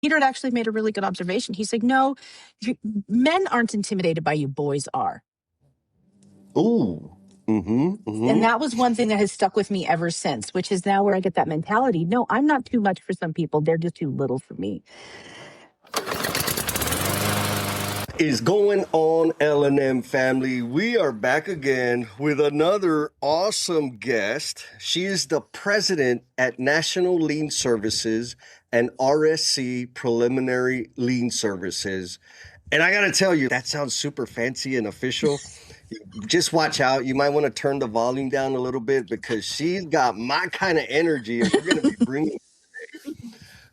Peter had actually made a really good observation. He's like, no, men aren't intimidated by you, boys are. Ooh. And that was one thing that has stuck with me ever since, which is now where I get that mentality. No, I'm not too much for some people. They're just too little for me. Is going on, L&M family? We are back again with another awesome guest. She is the president at National Lien Services and RSC Preliminary Lien Services. And I got to tell you, that sounds super fancy and official. Just watch out. You might want to turn the volume down a little bit because she's got my kind of energy, and we're going to be bringing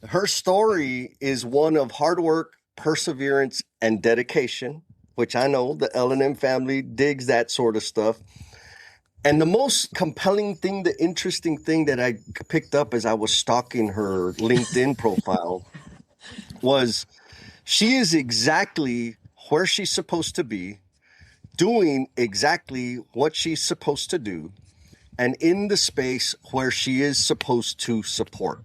her story is one of hard work, perseverance, and dedication, which I know the L&M family digs that sort of stuff. And the most compelling thing, the interesting thing that I picked up as I was stalking her LinkedIn profile was she is exactly where she's supposed to be, doing exactly what she's supposed to do, and in the space where she is supposed to support.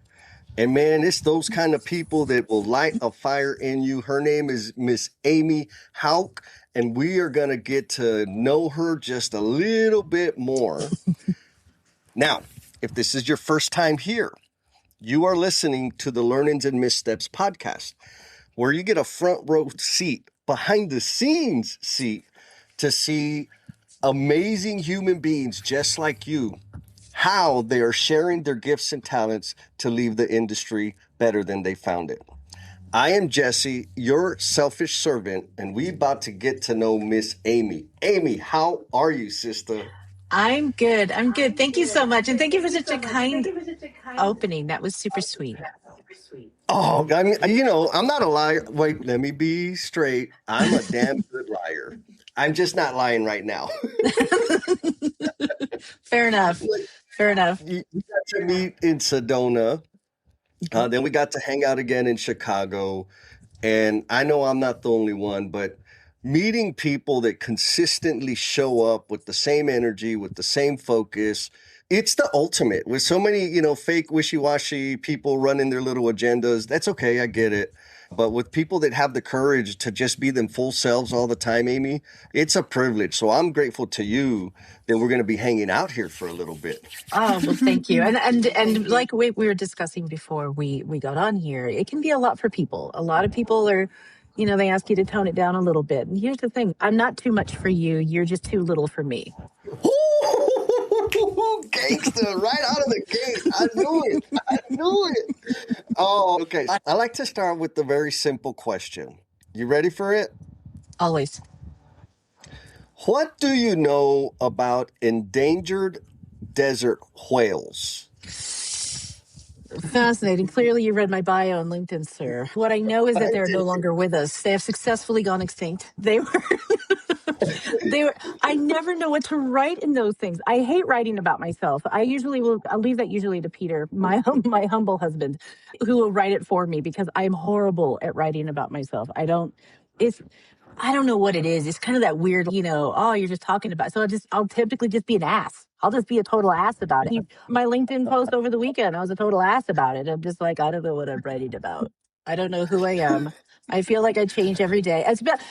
And man, it's those kind of people that will light a fire in you. Her name is Miss Amy Houck, and we are going to get to know her just a little bit more. Now, if this is your first time here, you are listening to the Learnings and Missteps podcast, where you get a front row seat, behind the scenes seat, to see amazing human beings just like you, how they are sharing their gifts and talents to leave the industry better than they found it. I am Jesse, your selfish servant, and we about to get to know Miss Amy. Amy, how are you, sister? I'm good. Thank you so much. And thank you for such a kind opening. That was super sweet. Oh, I mean, I'm not a liar. Wait, let me be straight. I'm a damn good liar. I'm just not lying right now. Fair enough. We got to meet in Sedona. Then we got to hang out again in Chicago. And I know I'm not the only one, but meeting people that consistently show up with the same energy, with the same focus, it's the ultimate. With so many, fake wishy-washy people running their little agendas, that's okay, I get it. But with people that have the courage to just be them full selves all the time, Amy, it's a privilege. So I'm grateful to you that we're going to be hanging out here for a little bit. Oh, well, thank you. And like we were discussing before we got on here, it can be a lot for people. A lot of people are, they ask you to tone it down a little bit. And here's the thing. I'm not too much for you. You're just too little for me. Gangster, right out of the gate. I knew it. Oh, okay. I like to start with the very simple question. You ready for it? Always. What do you know about endangered desert whales? Fascinating. Clearly, you read my bio on LinkedIn, sir. What I know is that they're no longer with us. They have successfully gone extinct. They were. I never know what to write in those things. I hate writing about myself. I'll leave that usually to Peter, my humble husband, who will write it for me because I'm horrible at writing about myself. I don't know what it is. It's kind of that weird, you're just talking about. So I'll typically just be an ass. I'll just be a total ass about it. My LinkedIn post over the weekend, I was a total ass about it. I'm just like, I don't know what I'm writing about. I don't know who I am. I feel like I change every day.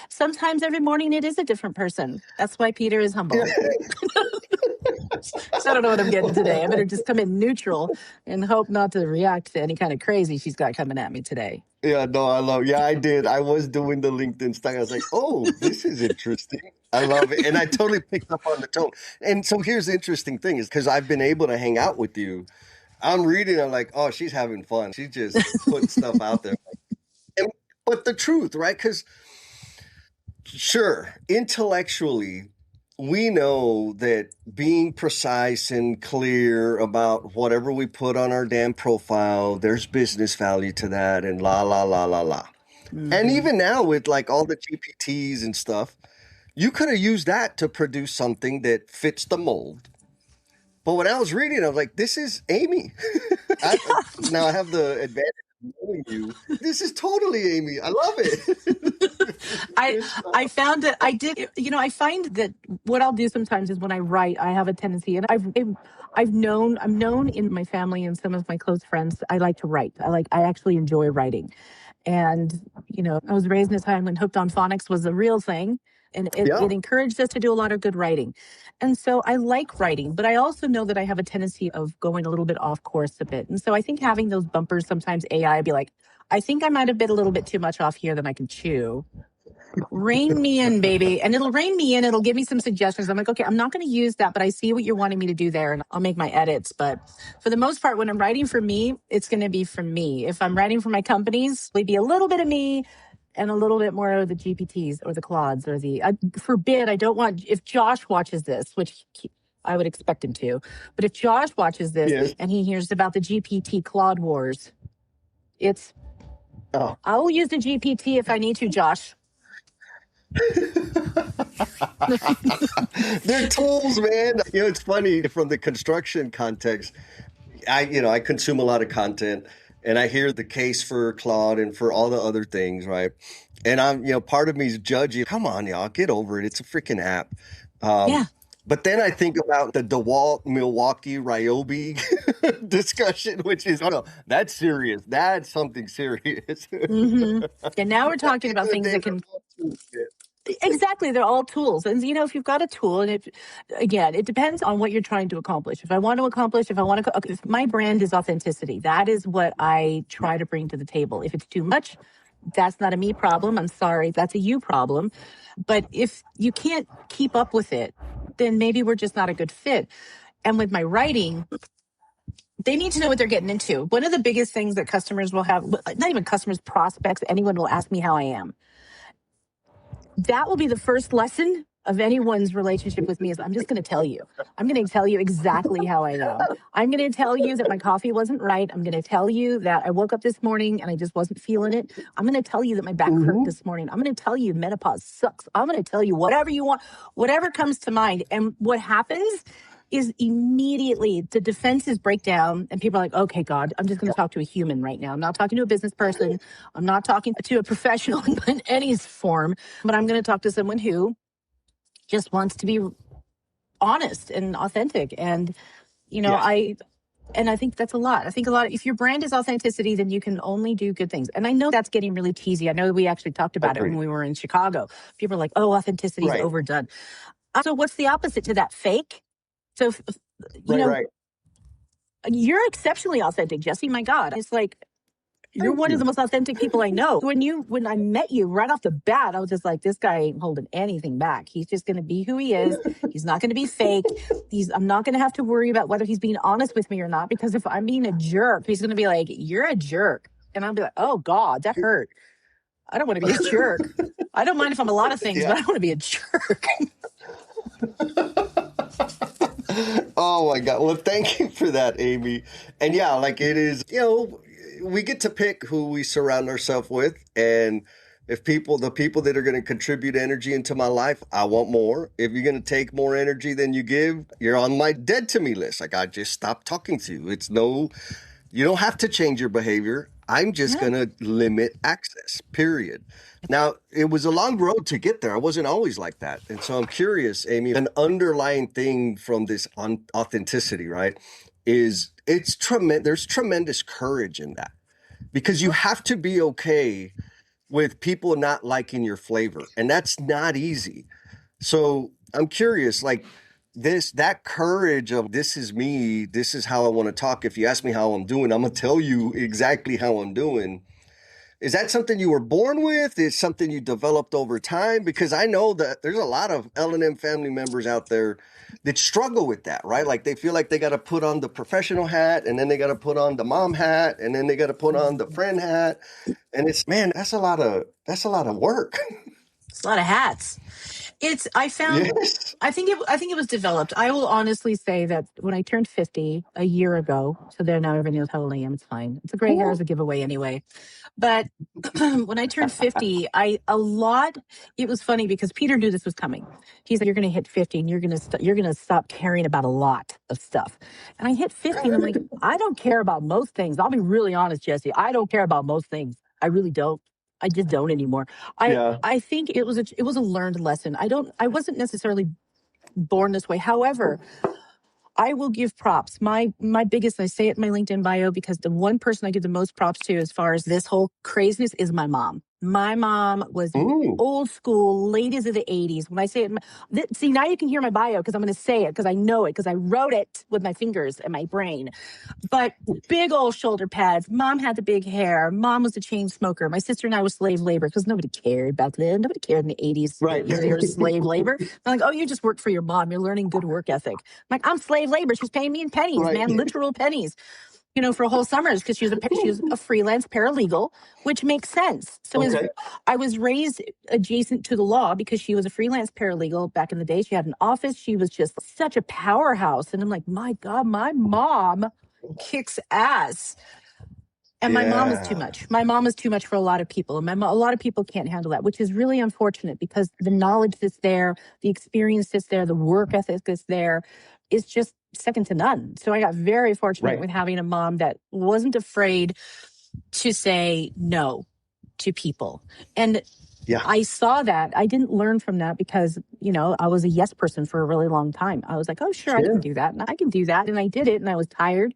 Sometimes every morning it is a different person. That's why Peter is humble. So I don't know what I'm getting today. I better just come in neutral and hope not to react to any kind of crazy she's got coming at me today. Yeah, no, I did. I was doing the LinkedIn stuff. I was like, oh, this is interesting. I love it. And I totally picked up on the tone. And so here's the interesting thing is because I've been able to hang out with you. I'm reading. I'm like, oh, she's having fun. She's just putting stuff out there. But the truth, right? Because sure, intellectually, we know that being precise and clear about whatever we put on our damn profile, there's business value to that and la, la, la, la, la. Mm-hmm. And even now with like all the GPTs and stuff, you could have used that to produce something that fits the mold. But when I was reading, I was like, this is Amy. Now I have the advantage of knowing you. This is totally Amy. I love it. I found that I did, I find that what I'll do sometimes is when I write, I have a tendency, and I'm known in my family and some of my close friends, I like to write. I actually enjoy writing. And, I was raised in a time when Hooked on Phonics was a real thing. And it encouraged us to do a lot of good writing. And so I like writing, but I also know that I have a tendency of going a little bit off course a bit. And so I think having those bumpers, sometimes AI be like, I think I might have bit a little bit too much off here than I can chew. Rein me in, baby. And it'll rein me in. It'll give me some suggestions. I'm like, okay, I'm not going to use that, but I see what you're wanting me to do there and I'll make my edits. But for the most part, when I'm writing for me, it's going to be for me. If I'm writing for my companies, it'll be a little bit of me and a little bit more of the GPTs or the Claudes or I don't want, if Josh watches this, which I would expect him to, but if Josh watches this and he hears about the GPT Claude wars, I will use the GPT if I need to, Josh. They're tools, man. It's funny from the construction context. I consume a lot of content and I hear the case for Claude and for all the other things, right? And I'm, part of me is judging. Come on, y'all, get over it. It's a freaking app. But then I think about the DeWalt, Milwaukee, Ryobi discussion, which is, that's serious. That's something serious. And now we're talking about things that can... Exactly. They're all tools. And, if you've got a tool and it depends on what you're trying to accomplish. If my brand is authenticity, that is what I try to bring to the table. If it's too much, that's not a me problem. I'm sorry. That's a you problem. But if you can't keep up with it, then maybe we're just not a good fit. And with my writing, they need to know what they're getting into. One of the biggest things that customers will have, not even customers, prospects, anyone will ask me how I am. That will be the first lesson of anyone's relationship with me is I'm just going to tell you. I'm going to tell you exactly how I am. I'm going to tell you that my coffee wasn't right. I'm going to tell you that I woke up this morning and I just wasn't feeling it. I'm going to tell you that my back hurt this morning. I'm going to tell you menopause sucks. I'm going to tell you whatever you want, whatever comes to mind. And what happens is immediately the defenses break down and people are like, okay, God, I'm just going to talk to a human right now. I'm not talking to a business person. I'm not talking to a professional in any form, but I'm going to talk to someone who just wants to be honest and authentic. And, I think that's a lot. I think if your brand is authenticity, then you can only do good things. And I know that's getting really cheesy. I know we actually talked about it when we were in Chicago. People are like, oh, authenticity is overdone. So what's the opposite to that? Fake? So, you're exceptionally authentic, Jesse. My God. It's like, you're one of the most authentic people I know. When I met you right off the bat, I was just like, this guy ain't holding anything back. He's just going to be who he is. He's not going to be fake. I'm not going to have to worry about whether he's being honest with me or not, because if I'm being a jerk, he's going to be like, you're a jerk. And I'll be like, oh God, that hurt. I don't want to be a jerk. I don't mind if I'm a lot of things, but I don't want to be a jerk. Oh my God. Well, thank you for that, Amy. And it is, we get to pick who we surround ourselves with. And if the people that are going to contribute energy into my life, I want more. If you're going to take more energy than you give, you're on my dead to me list. Like, I just stopped talking to you. You don't have to change your behavior. I'm just going to limit access, period. Now, it was a long road to get there. I wasn't always like that. And so I'm curious, Amy, an underlying thing from this authenticity, right, is there's tremendous courage in that, because you have to be okay with people not liking your flavor. And that's not easy. So I'm curious, like, that courage of this is me, this is how I want to talk. If you ask me how I'm doing, I'm going to tell you exactly how I'm doing. Is that something you were born with? Is something you developed over time? Because I know that there's a lot of L&M family members out there that struggle with that, right? Like, they feel like they got to put on the professional hat, and then they got to put on the mom hat, and then they got to put on the friend hat. And that's a lot of work. It's a lot of hats. I think it was developed. I will honestly say that when I turned 50 a year ago, so there now everybody knows how old I am. It's fine. It's a gray hair is a giveaway anyway. But when I turned 50, it was funny because Peter knew this was coming. He said, you're going to hit 50 and you're going to stop caring about a lot of stuff. And I hit 50 and I'm like, I don't care about most things. I'll be really honest, Jesse. I don't care about most things. I really don't. I just don't anymore. I think it was a learned lesson. I wasn't necessarily born this way. However, I will give props. My biggest, I say it in my LinkedIn bio, because the one person I give the most props to as far as this whole craziness is my mom. My mom was old school, ladies of the 80s. When I say it, see, now you can hear my bio because I'm going to say it because I know it because I wrote it with my fingers and my brain. But big old shoulder pads. Mom had the big hair. Mom was a chain smoker. My sister and I were slave labor because nobody cared back then. Nobody cared in the 80s. Right. They were slave labor. I'm like, oh, you just work for your mom. You're learning good work ethic. I'm like, I'm slave labor. She's paying me in pennies, Right. man, literal pennies. For a whole summer, because she was a freelance paralegal, which makes sense. So I was raised adjacent to the law because she was a freelance paralegal back in the day. She had an office. She was just such a powerhouse. And I'm like, my God, my mom kicks ass. And my mom is too much. My mom is too much for a lot of people. And a lot of people can't handle that, which is really unfortunate because the knowledge that's there, the experience that's there, the work ethic that's there is just second to none. So I got very fortunate with having a mom that wasn't afraid to say no to people. And I saw that. I didn't learn from that because, I was a yes person for a really long time. I was like, oh, sure, I can do that. And I can do that. And I did it. And I was tired.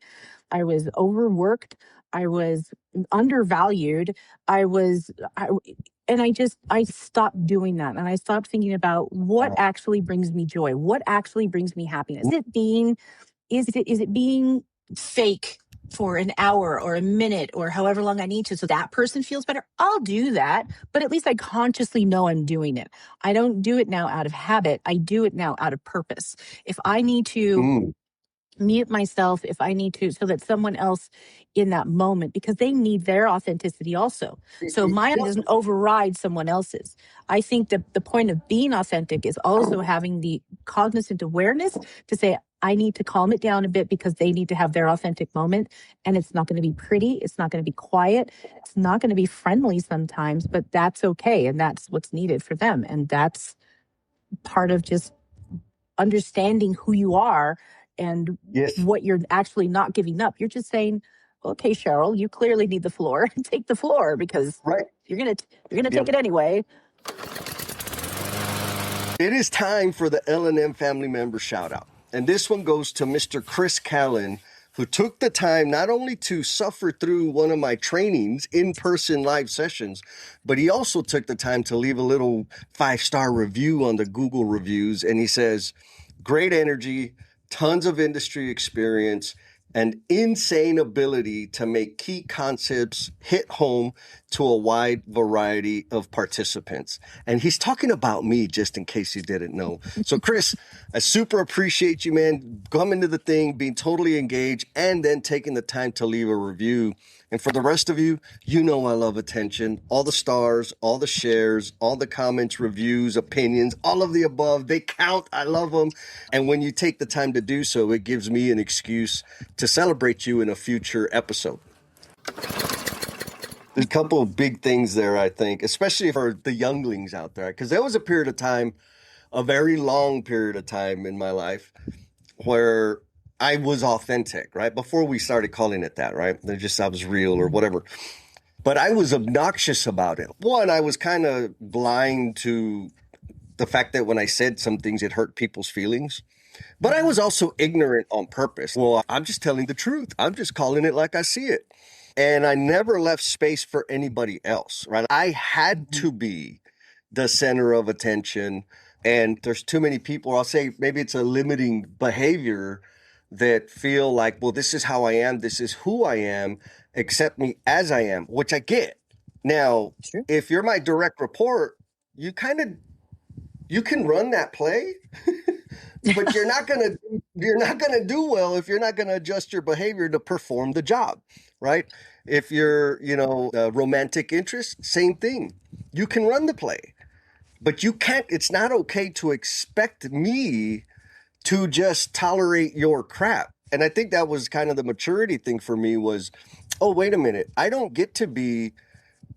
I was overworked. I was undervalued. I stopped doing that. And I stopped thinking about what actually brings me joy, what actually brings me happiness. Is it being fake for an hour or a minute or however long I need to so that person feels better? I'll do that, but at least I consciously know I'm doing it. I don't do it now out of habit. I do it now out of purpose. If I need to mute myself, if I need to, so that someone else in that moment, because they need their authenticity also. So mine doesn't override someone else's. I think that the point of being authentic is also having the cognizant awareness to say, I need to calm it down a bit because they need to have their authentic moment. And it's not going to be pretty. It's not going to be quiet. It's not going to be friendly sometimes, but that's okay. And that's what's needed for them. And that's part of just understanding who you are and what you're actually not giving up. You're just saying, okay, Cheryl, you clearly need the floor. Take the floor because you're gonna take it anyway. It is time for the L&M family member shout out. And this one goes to Mr. Chris Callen, who took the time not only to suffer through one of my trainings, in-person live sessions, but he also took the time to leave a little 5-star review on the Google reviews. And he says, great energy, tons of industry experience, and insane ability to make key concepts hit home to a wide variety of participants. And he's talking about me, just in case you didn't know. So, Chris, I super appreciate you, man, coming to the thing, being totally engaged, and then taking the time to leave a review. And for the rest of you, I love attention. All the stars, all the shares, all the comments, reviews, opinions, all of the above, they count. I love them. And when you take the time to do so, it gives me an excuse to celebrate you in a future episode. There's a couple of big things there, I think, especially for the younglings out there, because there was a period of time, a very long period of time in my life where I was authentic, right? Before we started calling it that, right? I was real or whatever. But I was obnoxious about it. One, I was kind of blind to the fact that when I said some things, it hurt people's feelings. But I was also ignorant on purpose. Well, I'm just telling the truth. I'm just calling it like I see it. And I never left space for anybody else, right? I had to be the center of attention. And there's too many people, I'll say maybe it's a limiting behavior, that feel like, well, this is how I am. This is who I am. Accept me as I am, which I get. Now, if you're my direct report, you can run that play, but you're not gonna do well if you're not gonna adjust your behavior to perform the job, right? If you're, a romantic interest, same thing. You can run the play, but you can't. It's not okay to expect me to just tolerate your crap. And I think that was kind of the maturity thing for me was, oh, wait a minute. I don't get to be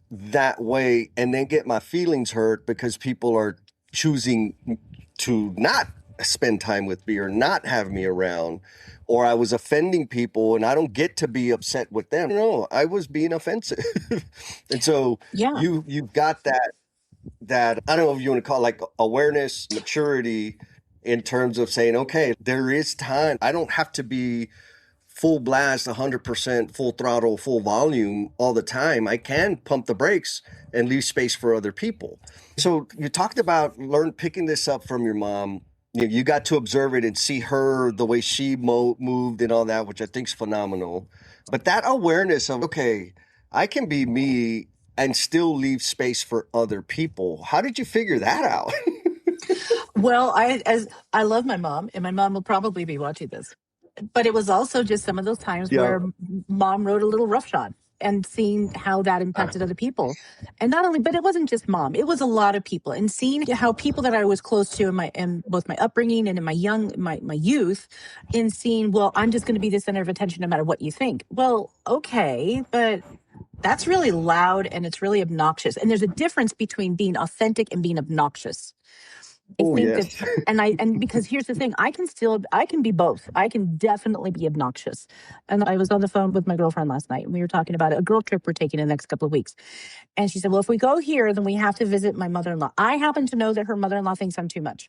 that way and then get my feelings hurt because people are choosing to not spend time with me or not have me around, or I was offending people and I don't get to be upset with them. No, I was being offensive. And so you've got that, I don't know if you want to call it like awareness, maturity, in terms of saying, okay, there is time. I don't have to be full blast, 100%, full throttle, full volume all the time. I can pump the brakes and leave space for other people. So you talked about picking this up from your mom. You got to observe it and see her, the way she moved and all that, which I think is phenomenal. But that awareness of, okay, I can be me and still leave space for other people. How did you figure that out? Well, I love my mom, and my mom will probably be watching this. But it was also just some of those times where mom rode a little roughshod, and seeing how that impacted other people. And not only, but it wasn't just mom, it was a lot of people, and seeing how people that I was close to in both my upbringing and in my youth, in seeing, well, I'm just going to be the center of attention no matter what you think. Well, okay, but that's really loud and it's really obnoxious. And there's a difference between being authentic and being obnoxious. And because here's the thing, I can be both. I can definitely be obnoxious. And I was on the phone with my girlfriend last night, and we were talking about a girl trip we're taking in the next couple of weeks. And she said, well, if we go here, then we have to visit my mother-in-law. I happen to know that her mother-in-law thinks I'm too much.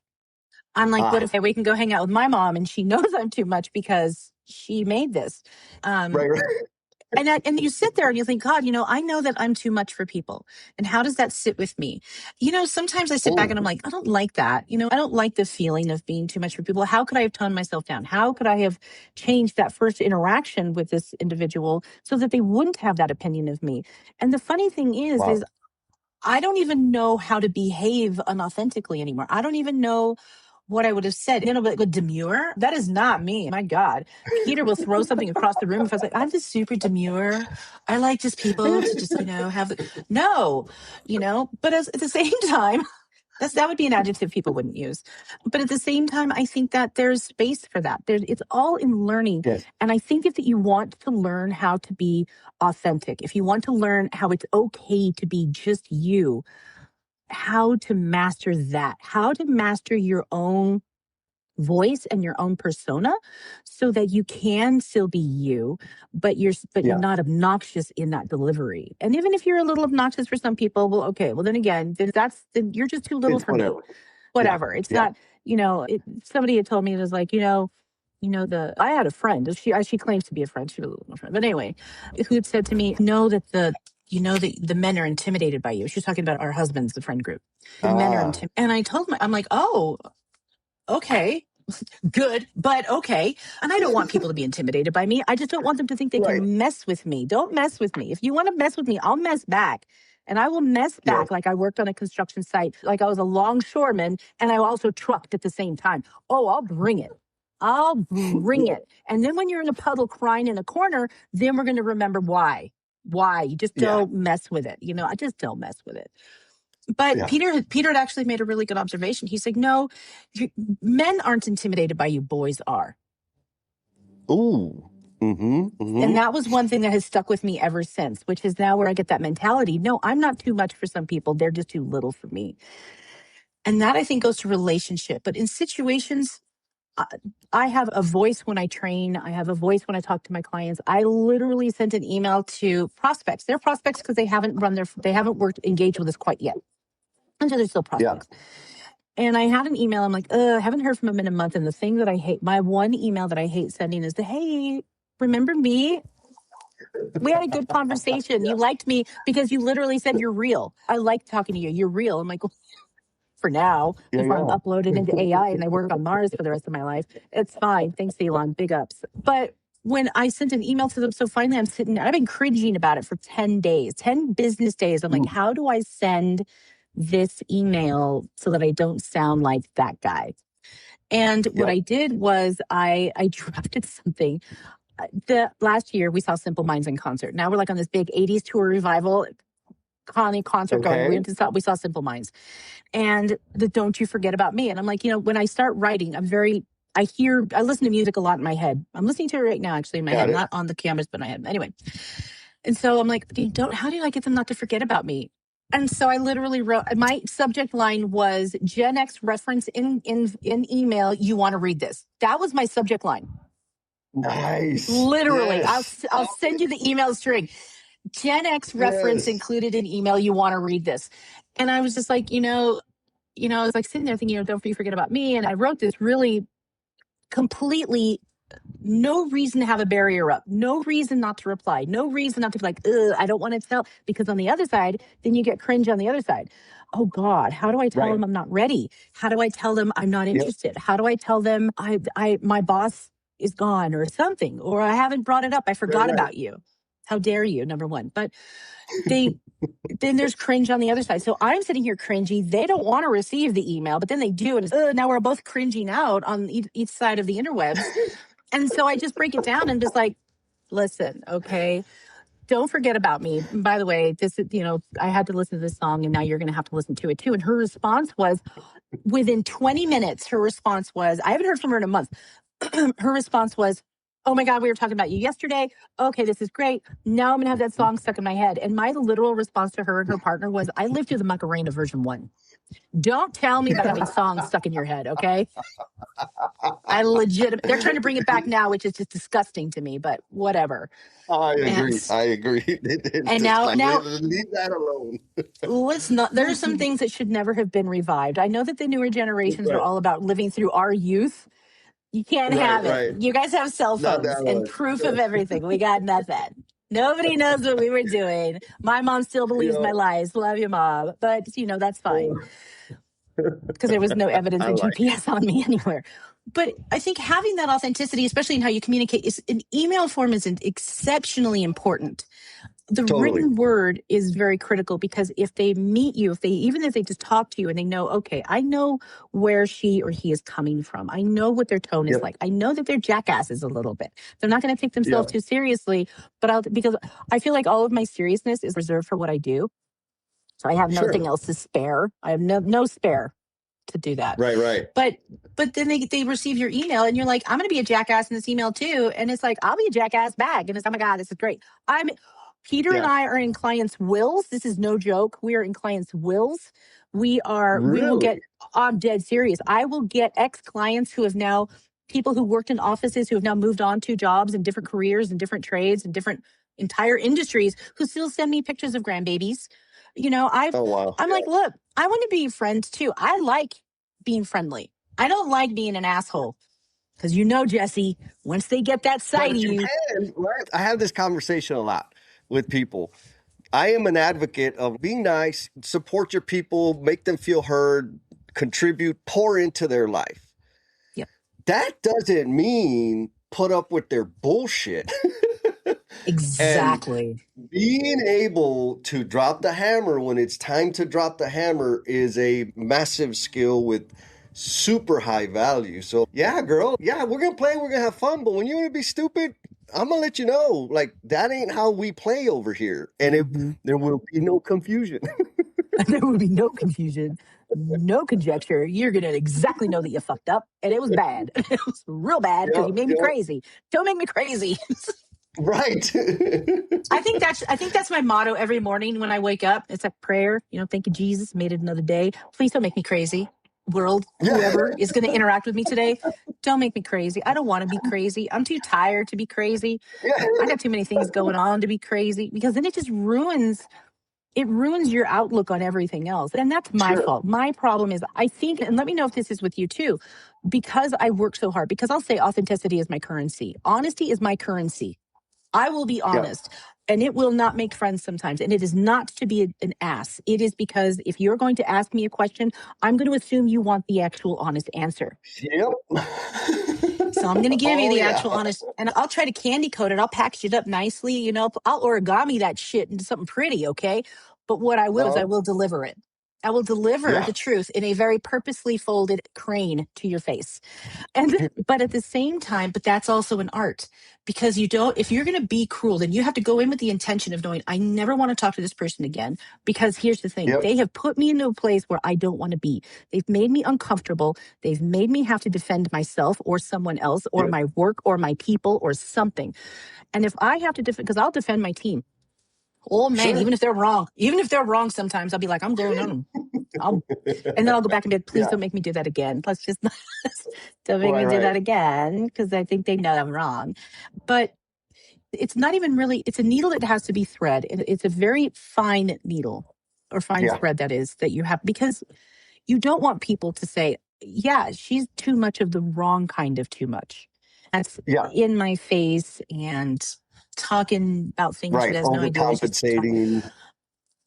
I'm like, what if we can go hang out with my mom and she knows I'm too much because she made this? Right. And you sit there and you think, God, I know that I'm too much for people. And how does that sit with me? Sometimes I sit back and I'm like, I don't like that. I don't like the feeling of being too much for people. How could I have toned myself down? How could I have changed that first interaction with this individual so that they wouldn't have that opinion of me? And the funny thing is I don't even know how to behave unauthentically anymore. I don't even know what I would have said. But demure, that is not me. My God. Peter will throw something across the room if I was like, I'm just super demure. I like just people to just, have no, but at the same time, that would be an adjective people wouldn't use. But at the same time, I think that there's space for that. It's all in learning. Yes. And I think if you want to learn how to be authentic, if you want to learn how it's okay to be just you, how to master that, how to master your own voice and your own persona so that you can still be you, but you're not obnoxious in that delivery. And even if you're a little obnoxious for some people, well, okay, well then again, then you're just too little for me. Whatever. It's not, somebody had told me, it was like, I had a friend, she claims to be a friend, she was a little friend, but anyway, who had said to me, that the men are intimidated by you. She was talking about our husbands, the friend group. The men are intimidated. And I told him, I'm like, oh, okay, good, but okay. And I don't want people to be intimidated by me. I just don't want them to think they can mess with me. Don't mess with me. If you want to mess with me, I'll mess back. And I will mess back like I worked on a construction site, like I was a longshoreman, and I also trucked at the same time. Oh, I'll bring it. I'll bring it. And then when you're in a puddle crying in a corner, then we're going to remember why. Why? You just don't mess with it. I just don't mess with it. But Peter had actually made a really good observation. He said, no, men aren't intimidated by you, boys are. Ooh. Mm-hmm, mm-hmm. And that was one thing that has stuck with me ever since, which is now where I get that mentality. No, I'm not too much for some people. They're just too little for me. And that, I think, goes to relationship. But in situations, I have a voice when I train. I have a voice when I talk to my clients. I literally sent an email to prospects. They're prospects because they haven't engaged with us quite yet. Until they're still prospects. Yeah. And I had an email. I'm like, I haven't heard from them in a month. And the thing that I hate, my one email that I hate sending is hey, remember me? We had a good conversation. You liked me because you literally said you're real. I like talking to you. You're real. I'm like, well, for now, before I'm uploaded into AI and I work on Mars for the rest of my life, it's fine. Thanks, Elon. Big ups. But when I sent an email to them, so finally I've been cringing about it for 10 days, 10 business days. I'm like, how do I send this email so that I don't sound like that guy? And what I did was I drafted something. The last year we saw Simple Minds in concert. Now we're like on this big 80s tour revival concert going. We saw Simple Minds. And the Don't You Forget About Me. And I'm like, when I start writing, I listen to music a lot in my head. I'm listening to it right now, actually, in my head, not on the cameras, but in my head. Anyway. And so I'm like, how do I get them not to forget about me? And so I literally wrote, my subject line was Gen X reference in email. You want to read this? That was my subject line. Nice. Literally. Yes. I'll send you the email string. Gen X reference included in email. You want to read this? And I was just like, I was like sitting there thinking, don't forget about me. And I wrote this really completely no reason to have a barrier up, no reason not to reply, no reason not to be like, ugh, I don't want to tell, because on the other side, then you get cringe on the other side. Oh God, how do I tell them I'm not ready? How do I tell them I'm not interested? How do I tell them my boss is gone or something, or I haven't brought it up, I forgot about you. How dare you, number one. But then there's cringe on the other side. So I'm sitting here cringy. They don't want to receive the email, but then they do. And now we're both cringing out on each side of the interwebs. And so I just break it down and just like, listen, okay, don't forget about me. And by the way, this is, I had to listen to this song and now you're going to have to listen to it too. And her response was, within 20 minutes, I haven't heard from her in a month. Her response was, oh my God, we were talking about you yesterday. Okay, this is great. Now I'm going to have that song stuck in my head. And my literal response to her and her partner was, I lived through the Macarena version 1. Don't tell me about having songs stuck in your head, okay? They're trying to bring it back now, which is just disgusting to me, but whatever. I agree. And now leave that alone. Let's not. There are some things that should never have been revived. I know that the newer generations are all about living through our youth. You can't have it. You guys have cell phones and proof of everything. We got nothing. Nobody knows what we were doing. My mom still believes my lies. Love you, Mom. But, that's fine. Because there was no evidence of GPS on me anywhere. But I think having that authenticity, especially in how you communicate, is in email form is exceptionally important. The written word is very critical, because if they meet you, even if they just talk to you and they know, okay, I know where she or he is coming from. I know what their tone is like. I know that they're jackasses a little bit. They're not going to take themselves too seriously, because I feel like all of my seriousness is reserved for what I do. So I have nothing else to spare. I have no spare to do that. Right. But then they receive your email and you're like, I'm going to be a jackass in this email too. And it's like, I'll be a jackass back. And it's, oh my God, this is great. Peter and I are in clients' wills. This is no joke. We are in clients' wills. We will get, I'm dead serious. I will get ex-clients who have now, people who worked in offices who have now moved on to jobs and different careers and different trades and different entire industries, who still send me pictures of grandbabies. I'm like, look, I want to be friends too. I like being friendly. I don't like being an asshole. Because Jesse, once they get that side of you. I have this conversation a lot with people. I am an advocate of being nice, support your people, make them feel heard, contribute, pour into their life. Yep. That doesn't mean put up with their bullshit. Exactly. And being able to drop the hammer when it's time to drop the hammer is a massive skill with super high value. So yeah, girl, we're going to play, we're going to have fun, but when you want to be stupid, I'm going to let you know, like, that ain't how we play over here. And there will be no confusion. There will be no confusion, no conjecture. You're going to exactly know that you fucked up, and it was bad. It was real bad because you made me crazy. Don't make me crazy. Right. I think that's my motto every morning when I wake up. It's a prayer. Thank you, Jesus, made it another day. Please don't make me crazy. World, whoever is going to interact with me today, don't make me crazy. I don't want to be crazy. I'm too tired to be crazy. I got too many things going on to be crazy, because then it just ruins your outlook on everything else. And that's my fault. My problem is, I think, and let me know if this is with you too, because I work so hard, because I'll say authenticity is my currency. Honesty is my currency. I will be honest, and it will not make friends sometimes. And it is not to be an ass. It is because if you're going to ask me a question, I'm going to assume you want the actual honest answer. Yep. So I'm going to give you the actual honest, and I'll try to candy coat it. I'll package it up nicely. I'll origami that shit into something pretty. Okay. But what I will is I will deliver it. I will deliver the truth in a very purposely folded crane to your face. But at the same time, but that's also an art, because if you're going to be cruel, then you have to go in with the intention of knowing, I never want to talk to this person again, because here's the thing. They have put me into a place where I don't want to be. They've made me uncomfortable. They've made me have to defend myself or someone else or my work or my people or something. And if I have to defend, because I'll defend my team. Oh man, even if they're wrong, sometimes I'll be like, I'm going on. And then I'll go back and be like, please don't make me do that again. Let's just don't make me do that again, because I think they know I'm wrong. But it's not even really, it's a needle that has to be thread. It's a very fine needle or fine thread that you have, because you don't want people to say, yeah, she's too much of the wrong kind of too much. That's in my face and talking about things she has no idea what she's talking. Overcompensating.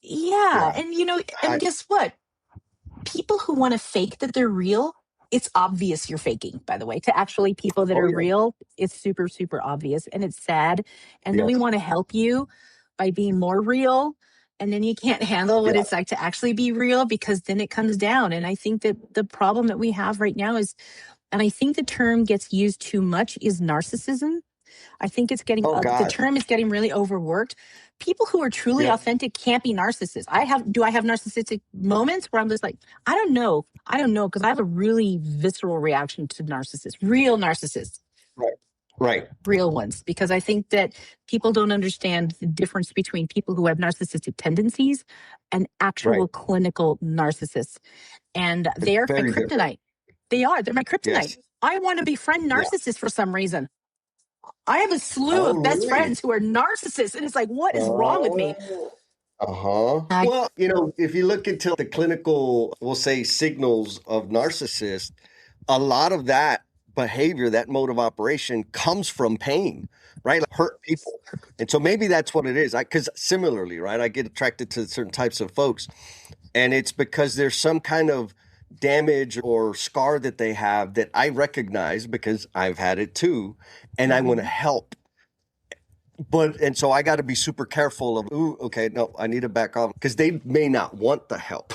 Yeah. And, you know, and guess what? People who want to fake that they're real, it's obvious you're faking, by the way. To actually people that are real, it's super, super obvious. And it's sad. And then we want to help you by being more real. And then you can't handle what it's like to actually be real, because then it comes down. And I think that the problem that we have right now is, and I think the term gets used too much, is narcissism. I think it's getting, the term is getting really overworked. People who are truly authentic can't be narcissists. Do I have narcissistic moments where I'm just like, I don't know. Because I have a really visceral reaction to narcissists, real narcissists. Right. Real ones. Because I think that people don't understand the difference between people who have narcissistic tendencies and actual clinical narcissists. And they're my kryptonite. They're my kryptonite. Yes. I want to befriend narcissists for some reason. I have a slew of best friends who are narcissists, and it's like, what is wrong with me? Well, you know, if you look into the clinical, we'll say, signals of narcissists, a lot of that behavior, that mode of operation comes from pain, right? Like hurt people. And so maybe that's what it is. Because similarly, right, I get attracted to certain types of folks, and it's because there's some kind of damage or scar that they have that I recognize because I've had it too, and I want to help. And so I got to be super careful of, no, I need to back off, because they may not want the help.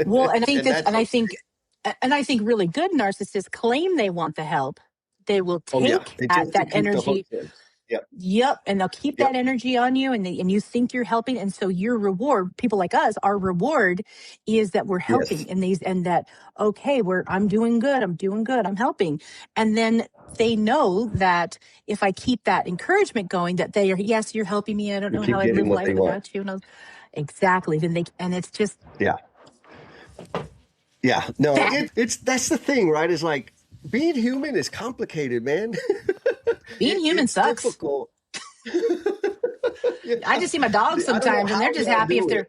Well, and I think really good narcissists claim they want the help. They will take that energy. Yep. And they'll keep that energy on you, and you think you're helping. And so your reward, people like us, our reward is that we're helping I'm doing good. I'm helping. And then they know that if I keep that encouragement going, that they are, yes, you're helping me. I don't know how I live life without you. Exactly. And it's just. Yeah. No, that's the thing, right? Is like, being human is complicated, man. Being human sucks. Difficult. I just see my dogs sometimes, and they're just happy if they're.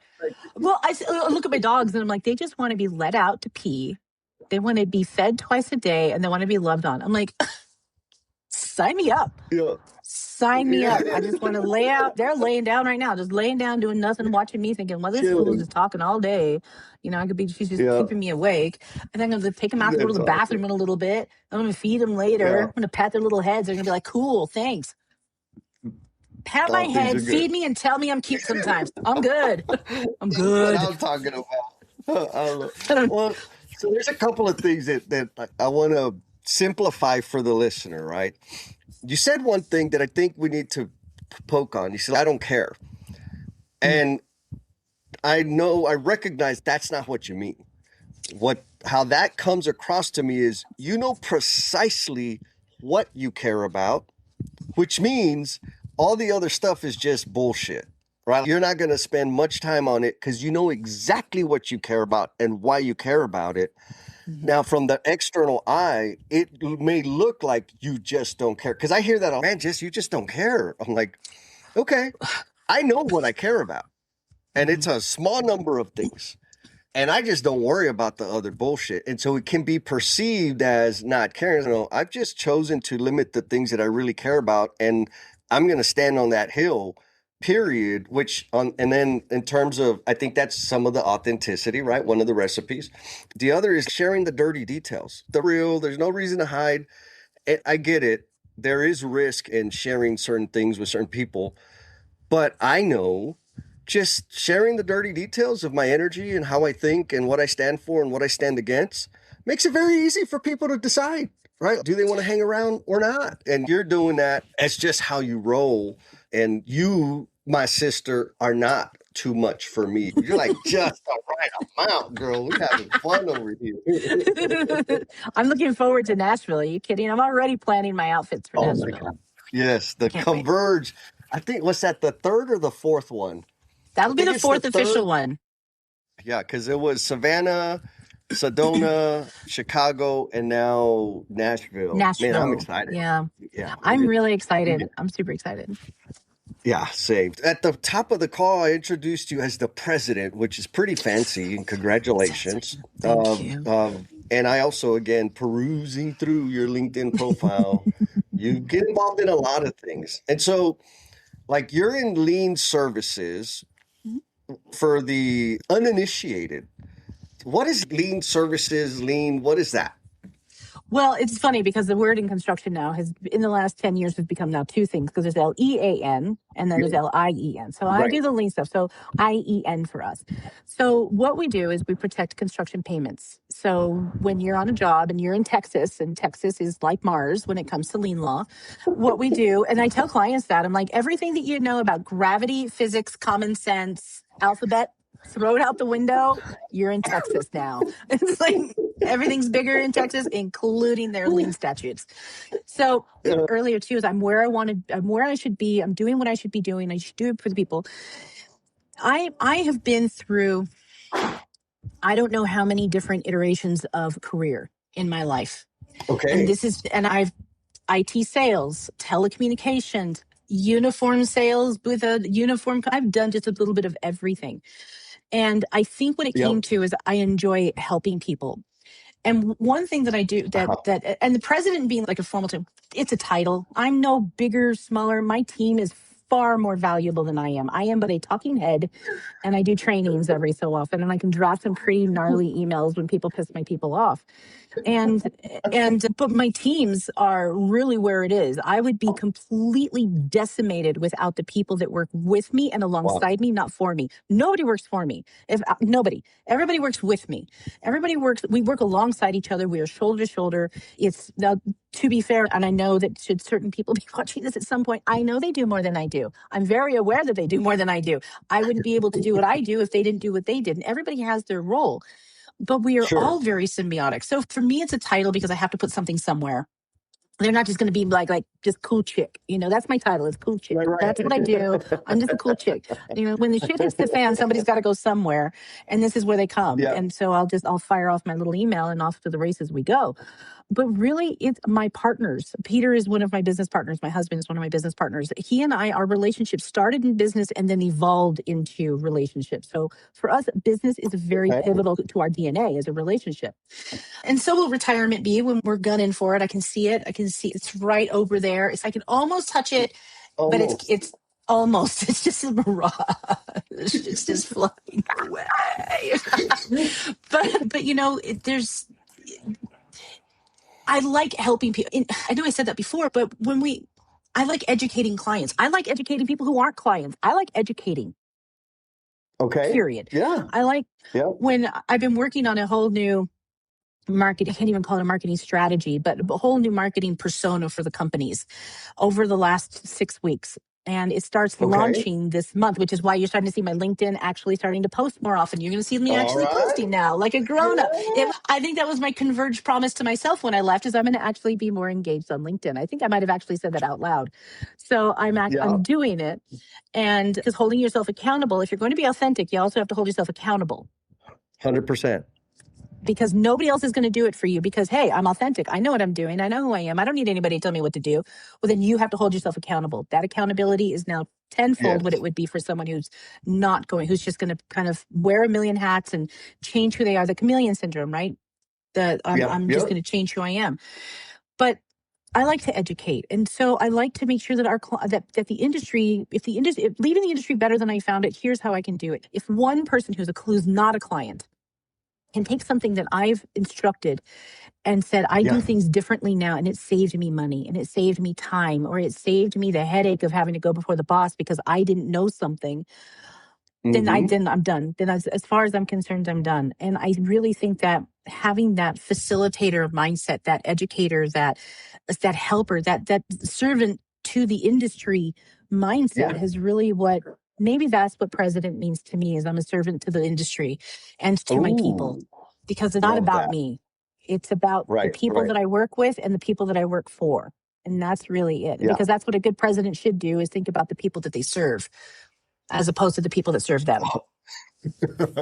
Well, I look at my dogs, and I'm like, they just want to be let out to pee. They want to be fed twice a day, and they want to be loved on. I'm like, sign me up. Yeah. Sign me up. I just want to lay out. They're laying down right now, just laying down, doing nothing, watching me, thinking, well, this fool is just talking all day. You know, she's just keeping me awake. And then I'm going to take them out to go to the bathroom in a little bit. I'm going to feed them later. I'm going to pat their little heads. They're going to be like, cool, thanks. Pat my head, feed me, and tell me I'm cute sometimes. I'm good. I'm good. That's what I'm talking about. Well, so there's a couple of things that I want to simplify for the listener, right? You said one thing that I think we need to poke on. You said, I don't care. And I recognize that's not what you mean. How that comes across to me is, you know precisely what you care about, which means all the other stuff is just bullshit, right? You're not going to spend much time on it because you know exactly what you care about and why you care about it. Now, from the external eye, it may look like you just don't care. Because I hear that, man, you just don't care. I'm like, okay, I know what I care about. And it's a small number of things. And I just don't worry about the other bullshit. And so it can be perceived as not caring. No, I've just chosen to limit the things that I really care about. And I'm going to stand on that hill, period. And then in terms of, I think that's some of the authenticity, right? One of the recipes. The other is sharing the dirty details. There's no reason to hide. I get it. There is risk in sharing certain things with certain people. But I know just sharing the dirty details of my energy and how I think and what I stand for and what I stand against makes it very easy for people to decide, right? Do they want to hang around or not? And you're doing that. It's just how you roll. And you, my sister, are not too much for me. You're like just the right amount, girl. We're having fun over here. I'm looking forward to Nashville. Are you kidding? I'm already planning my outfits for Nashville. Yes, the Converge. Wait. I think, was that the third or the fourth one? That'll be the fourth official one. Yeah, because it was Savannah, Sedona, Chicago, and now Nashville. Man, I'm excited. Yeah. I'm really excited. I'm super excited. Yeah, saved. At the top of the call, I introduced you as the president, which is pretty fancy, and congratulations. Thank you. And I also, again, perusing through your LinkedIn profile, you get involved in a lot of things. And so, like, you're in Lean Services for the uninitiated. What is Lean Services? Lean, what is that? Well, it's funny because the word in construction now has, in the last 10 years, has become now two things because there's LEAN and then there's LIEN. So I do the lean stuff. So IEN for us. So what we do is we protect construction payments. So when you're on a job and you're in Texas, and Texas is like Mars when it comes to lien law, what we do, and I tell clients that, I'm like, everything that you know about gravity, physics, common sense, alphabet, throw it out the window. You're in Texas now. It's like everything's bigger in Texas, including their lien statutes. So earlier too, is I'm where I should be. I'm doing what I should be doing. I should do it for the people. I have been through, I don't know how many different iterations of career in my life. Okay. And I've IT sales, telecommunications, uniform sales with a uniform. I've done just a little bit of everything. And I think what it came to is I enjoy helping people. And one thing that I do and the president being like a formal term, it's a title. I'm no bigger, smaller. My team is far more valuable than I am. I am but a talking head, and I do trainings every so often, and I can drop some pretty gnarly emails when people piss my people off. But my teams are really where it is. I would be completely decimated without the people that work with me and alongside me, not for me. Nobody works for me. Everybody works with me. We work alongside each other. We are shoulder to shoulder. It's now, to be fair, and I know that should certain people be watching this at some point, I know they do more than I do. I'm very aware that they do more than I do. I wouldn't be able to do what I do if they didn't do what they did. And everybody has their role. But we are all very symbiotic. So for me, it's a title because I have to put something somewhere. They're not just going to be like just cool chick. That's my title. It's cool chick. Right. That's what I do. I'm just a cool chick. When the shit hits the fan, somebody's got to go somewhere, and this is where they come. Yeah. And so I'll fire off my little email, and off to the races we go. But really, it's my partners. Peter is one of my business partners. My husband is one of my business partners. He and I, our relationship started in business and then evolved into relationships. So for us, business is very pivotal to our DNA as a relationship. And so will retirement be when we're gunning for it. I can see it. It's right over there. I can almost touch it, but it's almost. It's just a mirage. It's just floating away. but there's. I like helping people. I know I said that before, but I like educating clients. I like educating people who aren't clients. I like educating. Okay. Period. Yeah. I like when I've been working on a whole new marketing, I can't even call it a marketing strategy, but a whole new marketing persona for the companies over the last 6 weeks. And it starts launching this month, which is why you're starting to see my LinkedIn actually starting to post more often. You're going to see me posting now like a grown-up. I think that was my converged promise to myself when I left, is I'm going to actually be more engaged on LinkedIn. I think I might have actually said that out loud. So I'm doing it. And because holding yourself accountable, if you're going to be authentic, you also have to hold yourself accountable. 100%. Because nobody else is going to do it for you because, hey, I'm authentic. I know what I'm doing. I know who I am. I don't need anybody to tell me what to do. Well, then you have to hold yourself accountable. That accountability is now tenfold what it would be for someone who's who's just going to kind of wear a million hats and change who they are. The chameleon syndrome, right? I'm just going to change who I am. But I like to educate. And so I like to make sure that that the industry, leaving the industry better than I found it, here's how I can do it. If one person who's not a client can take something that I've instructed and said, I do things differently now, and it saved me money, and it saved me time, or it saved me the headache of having to go before the boss because I didn't know something, then I'm done. Then as far as I'm concerned, I'm done. And I really think that having that facilitator mindset, that educator, that helper, that servant to the industry mindset is really maybe that's what president means to me, is I'm a servant to the industry and to my people, because it's not about me. It's about the people that I work with and the people that I work for. And that's really it. Because that's what a good president should do, is think about the people that they serve as opposed to the people that serve them.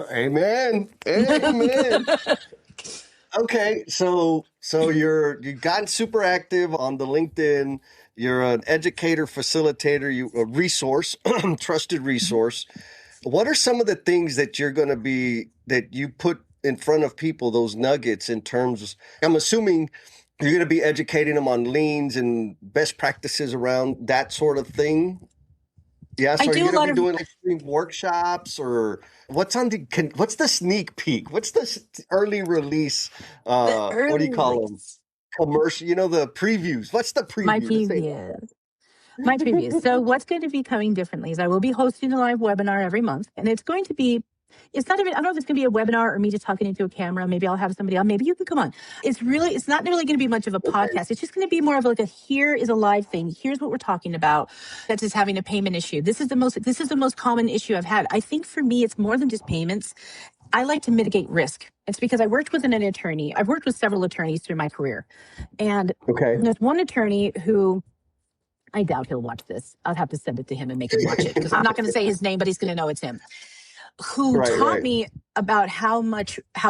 Amen. Amen. Okay, so you've gotten super active on the LinkedIn. You're an educator, facilitator, a resource, trusted resource. What are some of the things that that you put in front of people, those nuggets in terms of, I'm assuming you're going to be educating them on liens and best practices around that sort of thing. Yeah, I so are you do a going to lot be of doing like workshops, or what's the sneak peek? What's the early release? the What do you early call them? release. Commercial, the previews. What's the My preview? Let's say preview. My preview. So what's going to be coming differently is I will be hosting a live webinar every month, and it's going to be, it's not even, I don't know if it's going to be a webinar or me just talking into a camera. Maybe I'll have somebody on. Maybe you can come on. It's not really going to be much of a podcast. It's just going to be more of like here is a live thing. Here's what we're talking about. That's just having a payment issue. This is the most common issue I've had. I think for me, it's more than just payments. I like to mitigate risk. It's because I worked with an attorney. I've worked with several attorneys through my career. And there's one attorney who, I doubt he'll watch this. I'll have to send it to him and make him watch it because I'm not going to say his name, but he's going to know it's him. Who taught me about how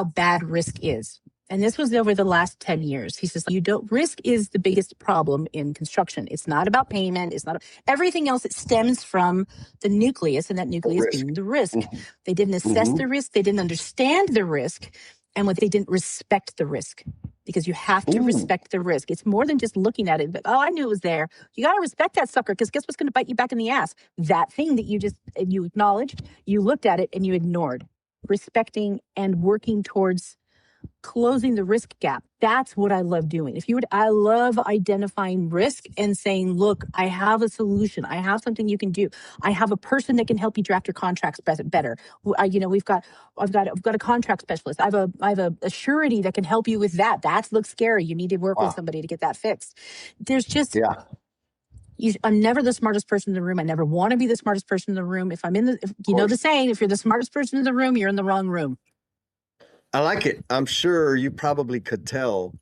bad risk is. And this was over the last 10 years. He says, risk is the biggest problem in construction. It's not about payment. It's not everything else. It stems from the nucleus, and that nucleus being the risk. They didn't assess the risk. They didn't understand the risk. And they didn't respect the risk, because you have to respect the risk. It's more than just looking at it. But, I knew it was there. You got to respect that sucker, because guess what's going to bite you back in the ass? That thing that you acknowledged, you looked at it and you ignored. Respecting and working towards closing the risk gap. That's what I love doing. I love identifying risk and saying, look, I have a solution. I have something you can do. I have a person that can help you draft your contracts better. I've got a contract specialist. I have a surety that can help you with that. That looks scary. You need to work with somebody to get that fixed. There's just, I'm never the smartest person in the room. I never want to be the smartest person in the room. Know the saying, if you're the smartest person in the room, you're in the wrong room. I like it. I'm sure you probably could tell.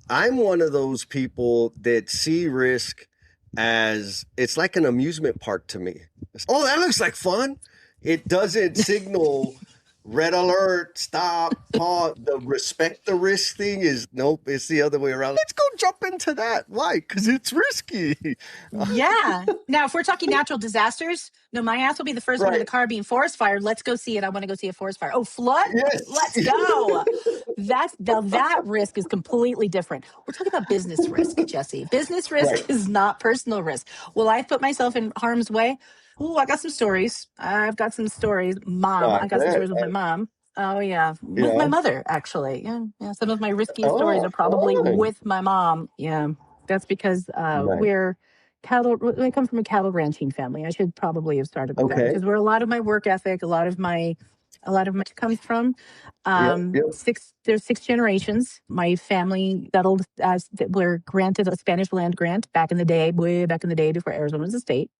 I'm one of those people that see risk as it's like an amusement park to me. Oh, that looks like fun. It doesn't signal red alert, stop, pause. The respect the risk thing is nope. It's the other way around. Let's go jump into that. Why? Because it's risky. Yeah. Now, if we're talking natural disasters, no, my ass will be the first one in the car being forest fire. Let's go see it. I want to go see a forest fire. Oh, flood? Yes. Let's go. That risk is completely different. We're talking about business risk, Jesse. Business risk is not personal risk. Will I put myself in harm's way? Oh, I got some stories. I've got some stories. I got some stories with my mom. Oh, yeah. With my mother, actually. Yeah. Some of my risky stories are probably with my mom. Yeah. That's because we're cattle. I come from a cattle ranching family. I should probably have started with that, because where a lot of my work ethic, a lot of my comes from. There's 6 generations. My family settled were granted a Spanish land grant back in the day, way back in the day before Arizona was a state.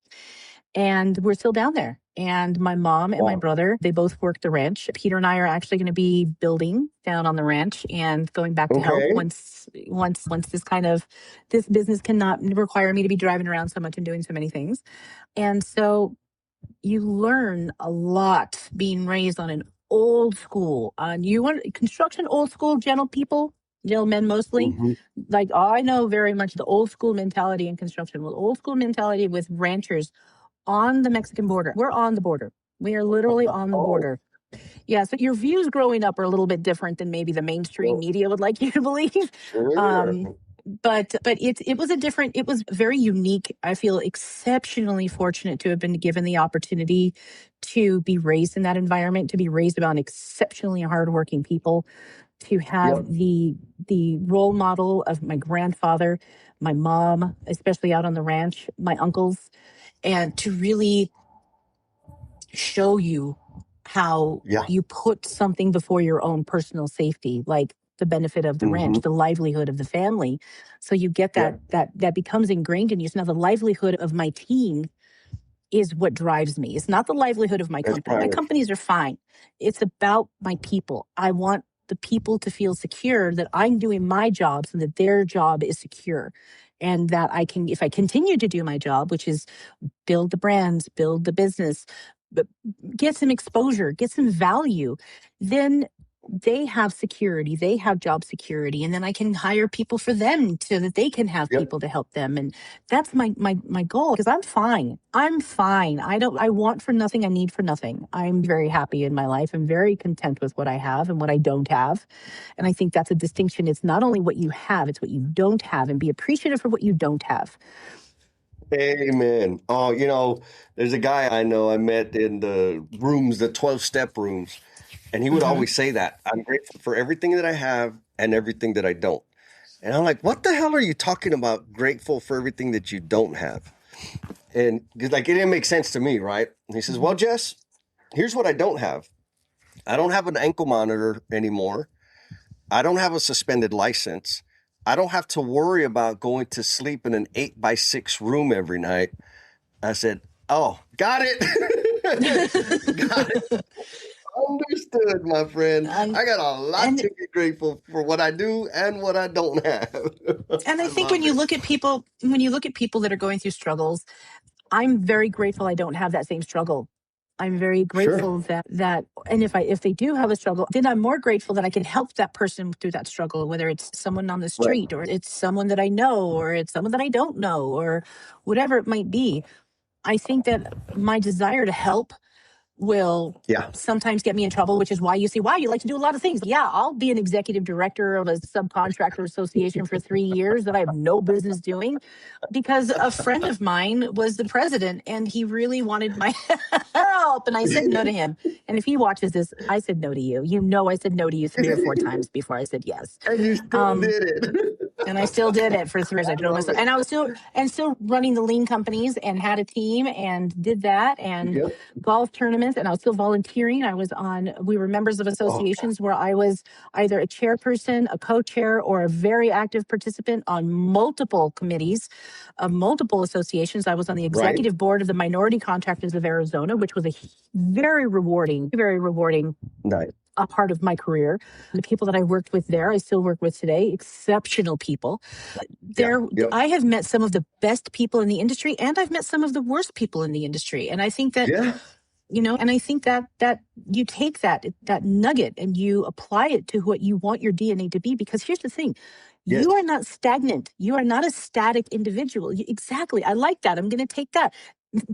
And we're still down there. And my mom and my brother, they both work the ranch. Peter and I are actually going to be building down on the ranch and going back to help once this business cannot require me to be driving around so much and doing so many things. And so you learn a lot being raised on an old school, construction, old school, gentlemen mostly. I know very much the old school mentality in construction, old school mentality with ranchers on the Mexican border. We're on the border. We are literally on the border. Yeah, so your views growing up are a little bit different than maybe the mainstream media would like you to believe. But it was very unique. I feel exceptionally fortunate to have been given the opportunity to be raised in that environment, to be raised around exceptionally hardworking people, to have the role model of my grandfather, my mom, especially out on the ranch, my uncles, and to really show you how you put something before your own personal safety, like the benefit of the ranch, the livelihood of the family. So you get that becomes ingrained in you. So now the livelihood of my team is what drives me. It's not the livelihood of my company. My companies are fine. It's about my people. I want the people to feel secure that I'm doing my job so that their job is secure. And that if I continue to do my job, which is build the brands, build the business, but get some exposure, get some value, then they have security, they have job security, and then I can hire people for them so that they can have Yep. people to help them. And that's my goal, because I'm fine. I want for nothing, I need for nothing. I'm very happy in my life. I'm very content with what I have and what I don't have. And I think that's a distinction. It's not only what you have, it's what you don't have, and be appreciative for what you don't have. Amen. Oh, there's a guy I know I met in the rooms, the 12-step rooms, and he would always say that. I'm grateful for everything that I have and everything that I don't. And I'm like, what the hell are you talking about? Grateful for everything that you don't have? And it didn't make sense to me, right? And he says, well, Jess, here's what I don't have. I don't have an ankle monitor anymore. I don't have a suspended license. I don't have to worry about going to sleep in an 8x6 room every night. I said, oh, got it. Got it. Understood, my friend. I got a lot to be grateful for what I do and what I don't have. And I think when you look at people that are going through struggles, I'm very grateful I don't have that same struggle. I'm very grateful that and if they do have a struggle, then I'm more grateful that I can help that person through that struggle, whether it's someone on the street or it's someone that I know or it's someone that I don't know or whatever it might be. I think that my desire to help will sometimes get me in trouble, which is why you see, wow, you like to do a lot of things. Yeah, I'll be an executive director of a subcontractor association for 3 years that I have no business doing because a friend of mine was the president and he really wanted my help. And I said no to him. And if he watches this, I said no to you. I said no to you 3 or 4 times before I said yes. And you still did it. And I still did it for 3 years. I did it myself. And I was still running the Lien companies and had a team and did that and golf tournaments. And I was still volunteering. We were members of associations where I was either a chairperson, a co-chair, or a very active participant on multiple committees of multiple associations. I was on the executive board of the Minority Contractors of Arizona, which was a very rewarding a part of my career. The people that I worked with there, I still work with today, exceptional people. I have met some of the best people in the industry, and I've met some of the worst people in the industry. And I think that, and I think that you take that nugget and you apply it to what you want your DNA to be. Because here's the thing. You are not stagnant. You are not a static individual. Exactly. I like that. I'm going to take that.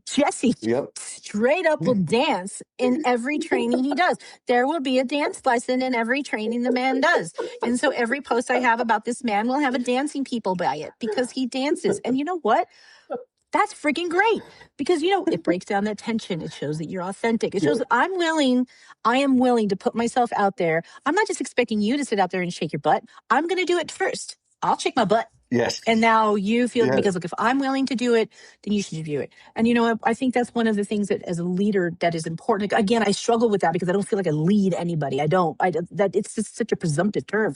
Jesse straight up will dance in every training he does. There will be a dance lesson in every training the man does. And so every post I have about this man will have a dancing people by it because he dances. And you know what? That's freaking great because, it breaks down that tension. It shows that you're authentic. It shows that I am willing to put myself out there. I'm not just expecting you to sit out there and shake your butt. I'm going to do it first. I'll shake my butt. Yes. And now you feel, because look, if I'm willing to do it, then you should do it. And, I think that's one of the things that as a leader that is important. Again, I struggle with that because I don't feel like I lead anybody. It's just such a presumptive term.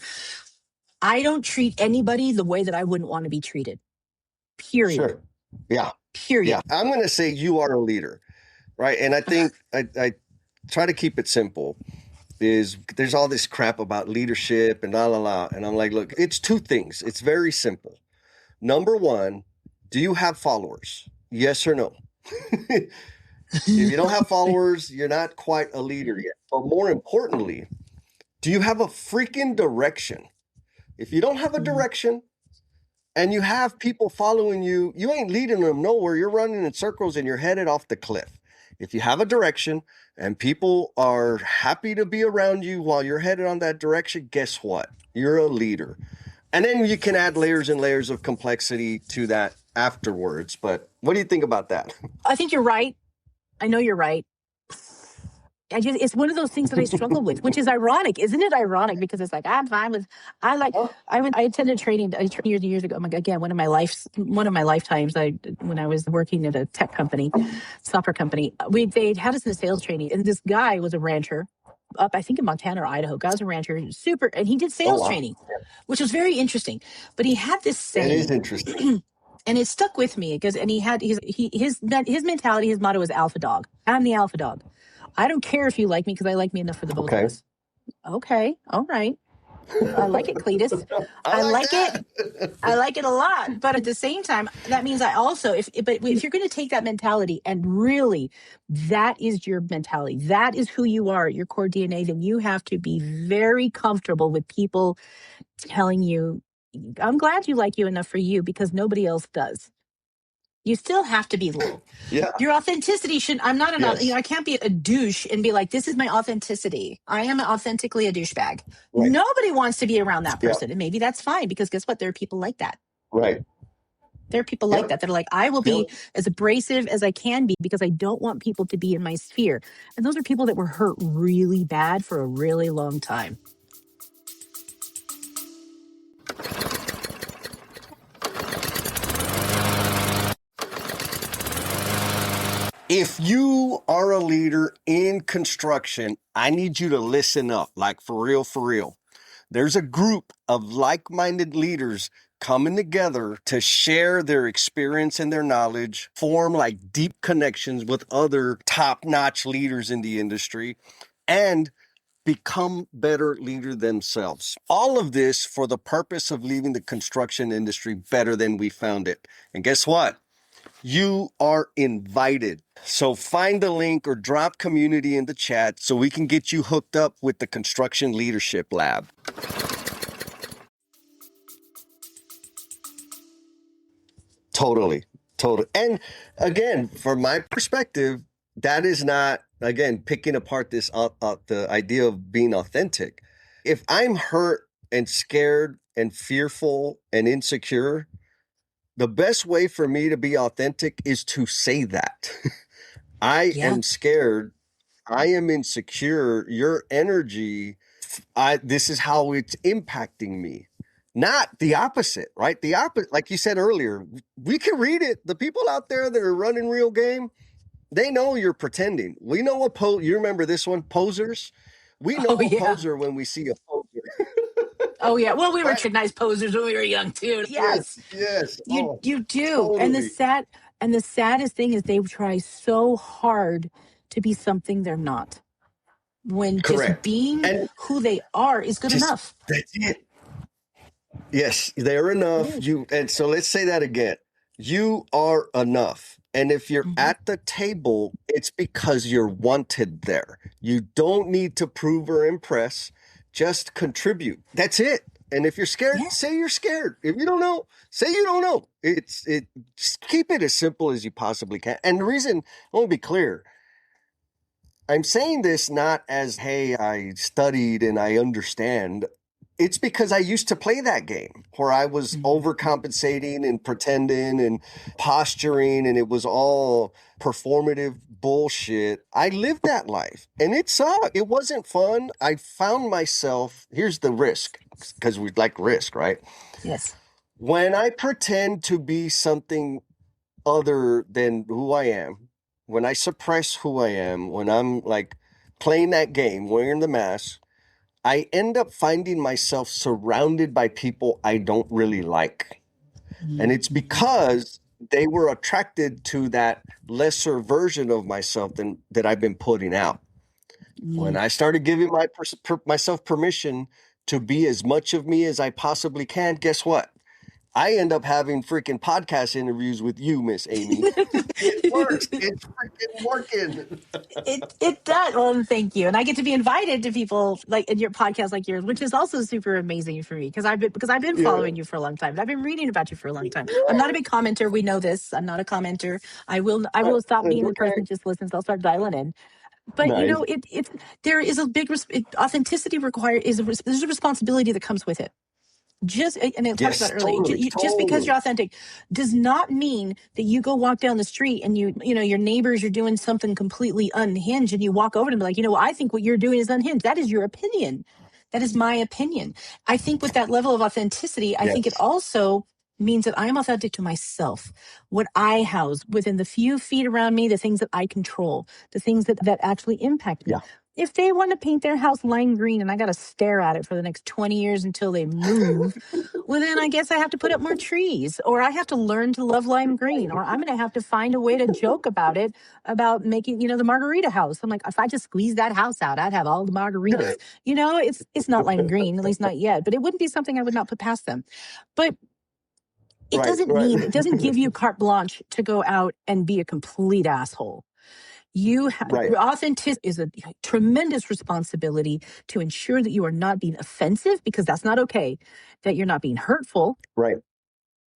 I don't treat anybody the way that I wouldn't want to be treated. Period. Sure. Yeah. Period. Yeah. I'm going to say you are a leader, right? And I think I try to keep it simple. There's all this crap about leadership and and I'm like, look, it's 2 things. It's very simple. Number 1, do you have followers? Yes or no? If you don't have followers, you're not quite a leader yet. But more importantly, do you have a freaking direction? If you don't have a direction and you have people following you, you ain't leading them nowhere. You're running in circles and you're headed off the cliff. If you have a direction and people are happy to be around you while you're headed on that direction, guess what? You're a leader. And then you can add layers and layers of complexity to that afterwards. But what do you think about that? I think you're right. I know you're right. It's one of those things that I struggle with, which is ironic. Isn't it ironic? Because it's like, I attended training years ago. Again, one of my lifetimes, when I was working at a tech company, software company, they had us in a sales training. And this guy was a rancher up, I think in Montana or Idaho. Guy was a rancher, and he did sales training, which was very interesting. But he had this saying. It is interesting. And it stuck with me because, and he had his mentality, his motto is alpha dog. I'm the alpha dog. I don't care if you like me because I like me enough for the both of us. Okay. All right. I like it, Cletus. I like it. I like it a lot. But at the same time, that means I also, if you're going to take that mentality and really that is your mentality, that is who you are, your core DNA, then you have to be very comfortable with people telling you, I'm glad you like you enough for you because nobody else does. You still have to be, Yeah. your authenticity should, I'm not Yes. I can't be a douche and be like, this is my authenticity. I am authentically a douchebag. Right. Nobody wants to be around that Yeah. person. And maybe that's fine because guess what? There are people like that. Right. There are people Yep. like that that are like, I will be as abrasive as I can be because I don't want people to be in my sphere. And those are people that were hurt really bad for a really long time. If you are a leader in construction, I need you to listen up, like for real, for real. There's a group of like-minded leaders coming together to share their experience and their knowledge, form like deep connections with other top-notch leaders in the industry, and become better leaders themselves. All of this for the purpose of leaving the construction industry better than we found it. And guess what? You are invited. So find the link or drop community in the chat so we can get you hooked up with the Construction Leadership Lab. Totally. And again, from my perspective, that is not, again, picking apart this the idea of being authentic. If I'm hurt and scared and fearful and insecure, the best way for me to be authentic is to say that. I am scared. I am insecure. Your energy, this is how it's impacting me. Not the opposite, right? The opposite, like you said earlier, we can read it. The people out there that are running real game, they know you're pretending. We know you remember this one, posers? We know a poser when we see a poser. Oh yeah. Well, we recognized posers when we were young too. Yes. You do. Totally. And the saddest thing is they try so hard to be something they're not. When just being who they are is good enough. That's it. Yes, they're enough. And so let's say that again. You are enough. And if you're at the table, it's because you're wanted there. You don't need to prove or impress. Just contribute. That's it. And if you're scared, say you're scared. If you don't know, say you don't know. Just keep it as simple as you possibly can. And the reason, I want to be clear, I'm saying this not as, hey, I studied and I understand. It's because I used to play that game where I was overcompensating and pretending and posturing, and it was all performative bullshit. I lived that life and it sucked. It wasn't fun. I found myself, here's the risk, because we like risk, right? Yes. When I pretend to be something other than who I am, when I suppress who I am, when I'm like playing that game, wearing the mask, I end up finding myself surrounded by people I don't really like. And it's because they were attracted to that lesser version of myself that I've been putting out. When I started giving myself permission to be as much of me as I possibly can, guess what? I end up having freaking podcast interviews with you, Miss Amy. It works. It's freaking working. It does. Well, thank you. And I get to be invited to people like in your podcast like yours, which is also super amazing for me because I've been following you for a long time. And I've been reading about you for a long time. I'm not a big commenter. We know this. I'm not a commenter. I will stop being the person that just listens. I'll start dialing in. But you know, there is a big authenticity there's a responsibility that comes with it. And I talked about earlier, just because you're authentic does not mean that you go walk down the street and you know your neighbors are doing something completely unhinged and you walk over to them like, you know, I think what you're doing is unhinged. That is your opinion. That is my opinion. I think with that level of authenticity, I think it also means that I am authentic to myself, what I house within the few feet around me, the things that I control, the things that actually impact me. If they want to paint their house lime green and I got to stare at it for the next 20 years until they move, well, then I guess I have to put up more trees, or I have to learn to love lime green, or I'm going to have to find a way to joke about it, about making, the margarita house. I'm like, if I just squeeze that house out, I'd have all the margaritas. It's not lime green, at least not yet, but it wouldn't be something I would not put past them. But it it doesn't give you carte blanche to go out and be a complete asshole. Authenticity is a tremendous responsibility to ensure that you are not being offensive, because that's not okay, that you're not being hurtful. Right.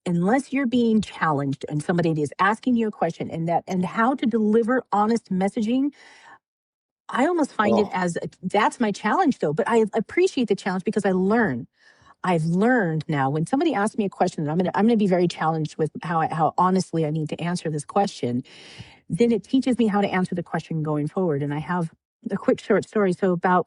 Unless you're being challenged and somebody is asking you a question, and how to deliver honest messaging. I almost find it as that's my challenge, though, but I appreciate the challenge because I've learned now when somebody asks me a question, and I'm gonna be very challenged with how honestly I need to answer this question. Then it teaches me how to answer the question going forward. And I have a quick short story. So about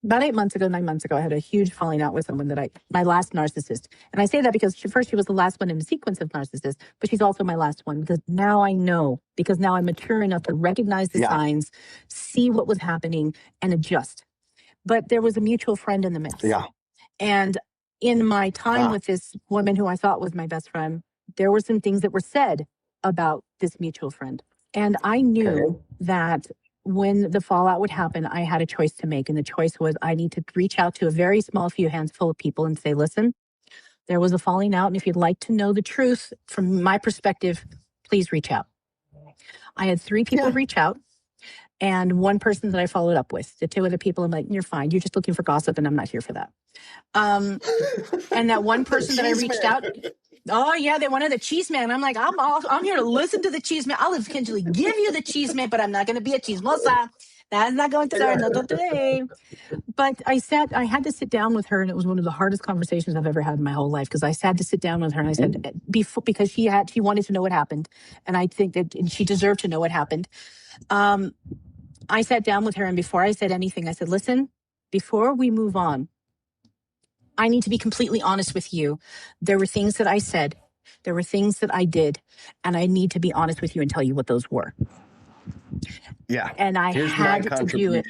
9 months ago, I had a huge falling out with someone my last narcissist. And I say that because she was the last one in the sequence of narcissists, but she's also my last one because now I know, because now I'm mature enough to recognize the signs, see what was happening, and adjust. But there was a mutual friend in the mix. Yeah. And in my time with this woman who I thought was my best friend, there were some things that were said about this mutual friend. And I knew that when the fallout would happen, I had a choice to make. And the choice was I need to reach out to a very small few handful of people and say, listen, there was a falling out. And if you'd like to know the truth from my perspective, please reach out. I had 3 people reach out and 1 person that I followed up with. The 2 other people, I'm like, you're fine. You're just looking for gossip and I'm not here for that. And that 1 person that I reached out, oh yeah, they wanted the cheese man. I'm like, I'm here to listen to the cheese man. I'll eventually give you the cheese man, but I'm not going to be a chismosa. That's not going to start not today. But I had to sit down with her, and it was one of the hardest conversations I've ever had in my whole life, because I had to sit down with her and I said, because she wanted to know what happened, and I think that she deserved to know what happened. I sat down with her, and before I said anything, I said, listen, before we move on, I need to be completely honest with you. There were things that I said, there were things that I did, and I need to be honest with you and tell you what those were. Yeah. And I had to do it.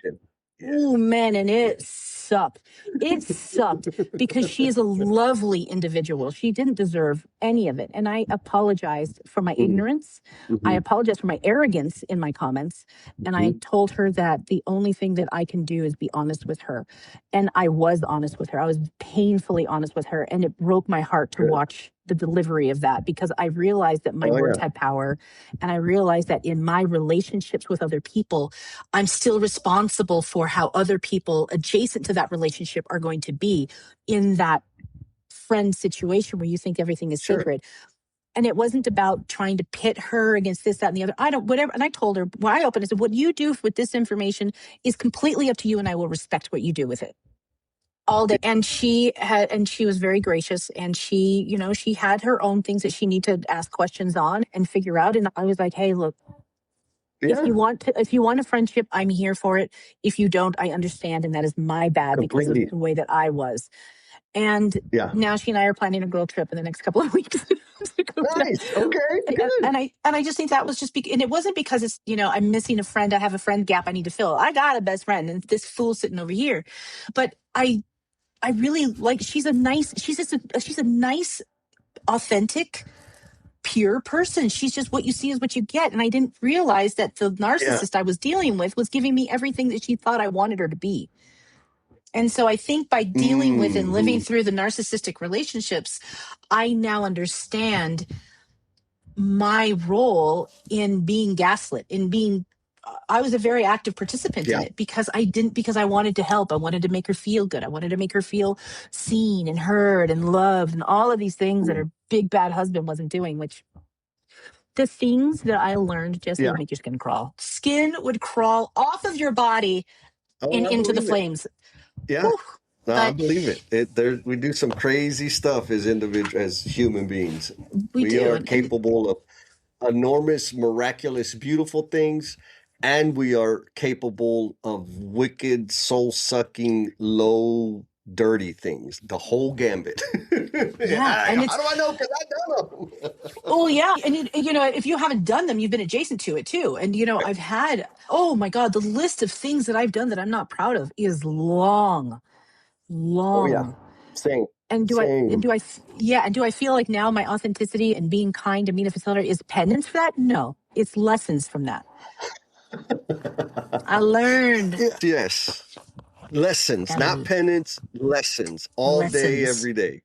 Oh, man, and it sucked. It sucked because she is a lovely individual. She didn't deserve any of it. And I apologized for my ignorance. I apologized for my arrogance in my comments. And I told her that the only thing that I can do is be honest with her. And I was honest with her. I was painfully honest with her. And it broke my heart to watch the delivery of that, because I realized that my words had power. And I realized that in my relationships with other people, I'm still responsible for how other people adjacent to that relationship are going to be in that friend situation where you think everything is sacred. And it wasn't about trying to pit her against this, that, and the other. And I told her, well, I opened, I said, what you do with this information is completely up to you, and I will respect what you do with it. All day. And she was very gracious, and she had her own things that she needed to ask questions on and figure out. And I was like, hey, look, if you want a friendship, I'm here for it. If you don't, I understand. And that is my bad because of the way that I was. And now she and I are planning a girl trip in the next couple of weeks. Nice. Okay. Good. And I just think that was just and it wasn't because it's, I'm missing a friend. I have a friend gap I need to fill. I got a best friend, and this fool sitting over here. But I really like, she's a nice, authentic, pure person. She's just, what you see is what you get. And I didn't realize that the narcissist I was dealing with was giving me everything that she thought I wanted her to be. And so I think by dealing with and living through the narcissistic relationships, I now understand my role in being gaslit, I was a very active participant in it because I wanted to help. I wanted to make her feel good. I wanted to make her feel seen and heard and loved and all of these things that her big bad husband wasn't doing, which the things that I learned just would make your skin crawl. Skin would crawl off of your body and into the flames. Yeah. No, I believe it. We do some crazy stuff as human beings. We are capable of enormous, miraculous, beautiful things, and we are capable of wicked, soul-sucking, low dirty things, the whole gambit. Yeah. And How do I know? Because I've done them. oh yeah. And if you haven't done them, you've been adjacent to it too. And I've had, oh my God, the list of things that I've done that I'm not proud of is long. Oh yeah, same. And do I feel like now my authenticity and being kind and being a facilitator is penance for that? No, it's lessons from that. I learned. Yes. Lessons, not penance, lessons all day, every day.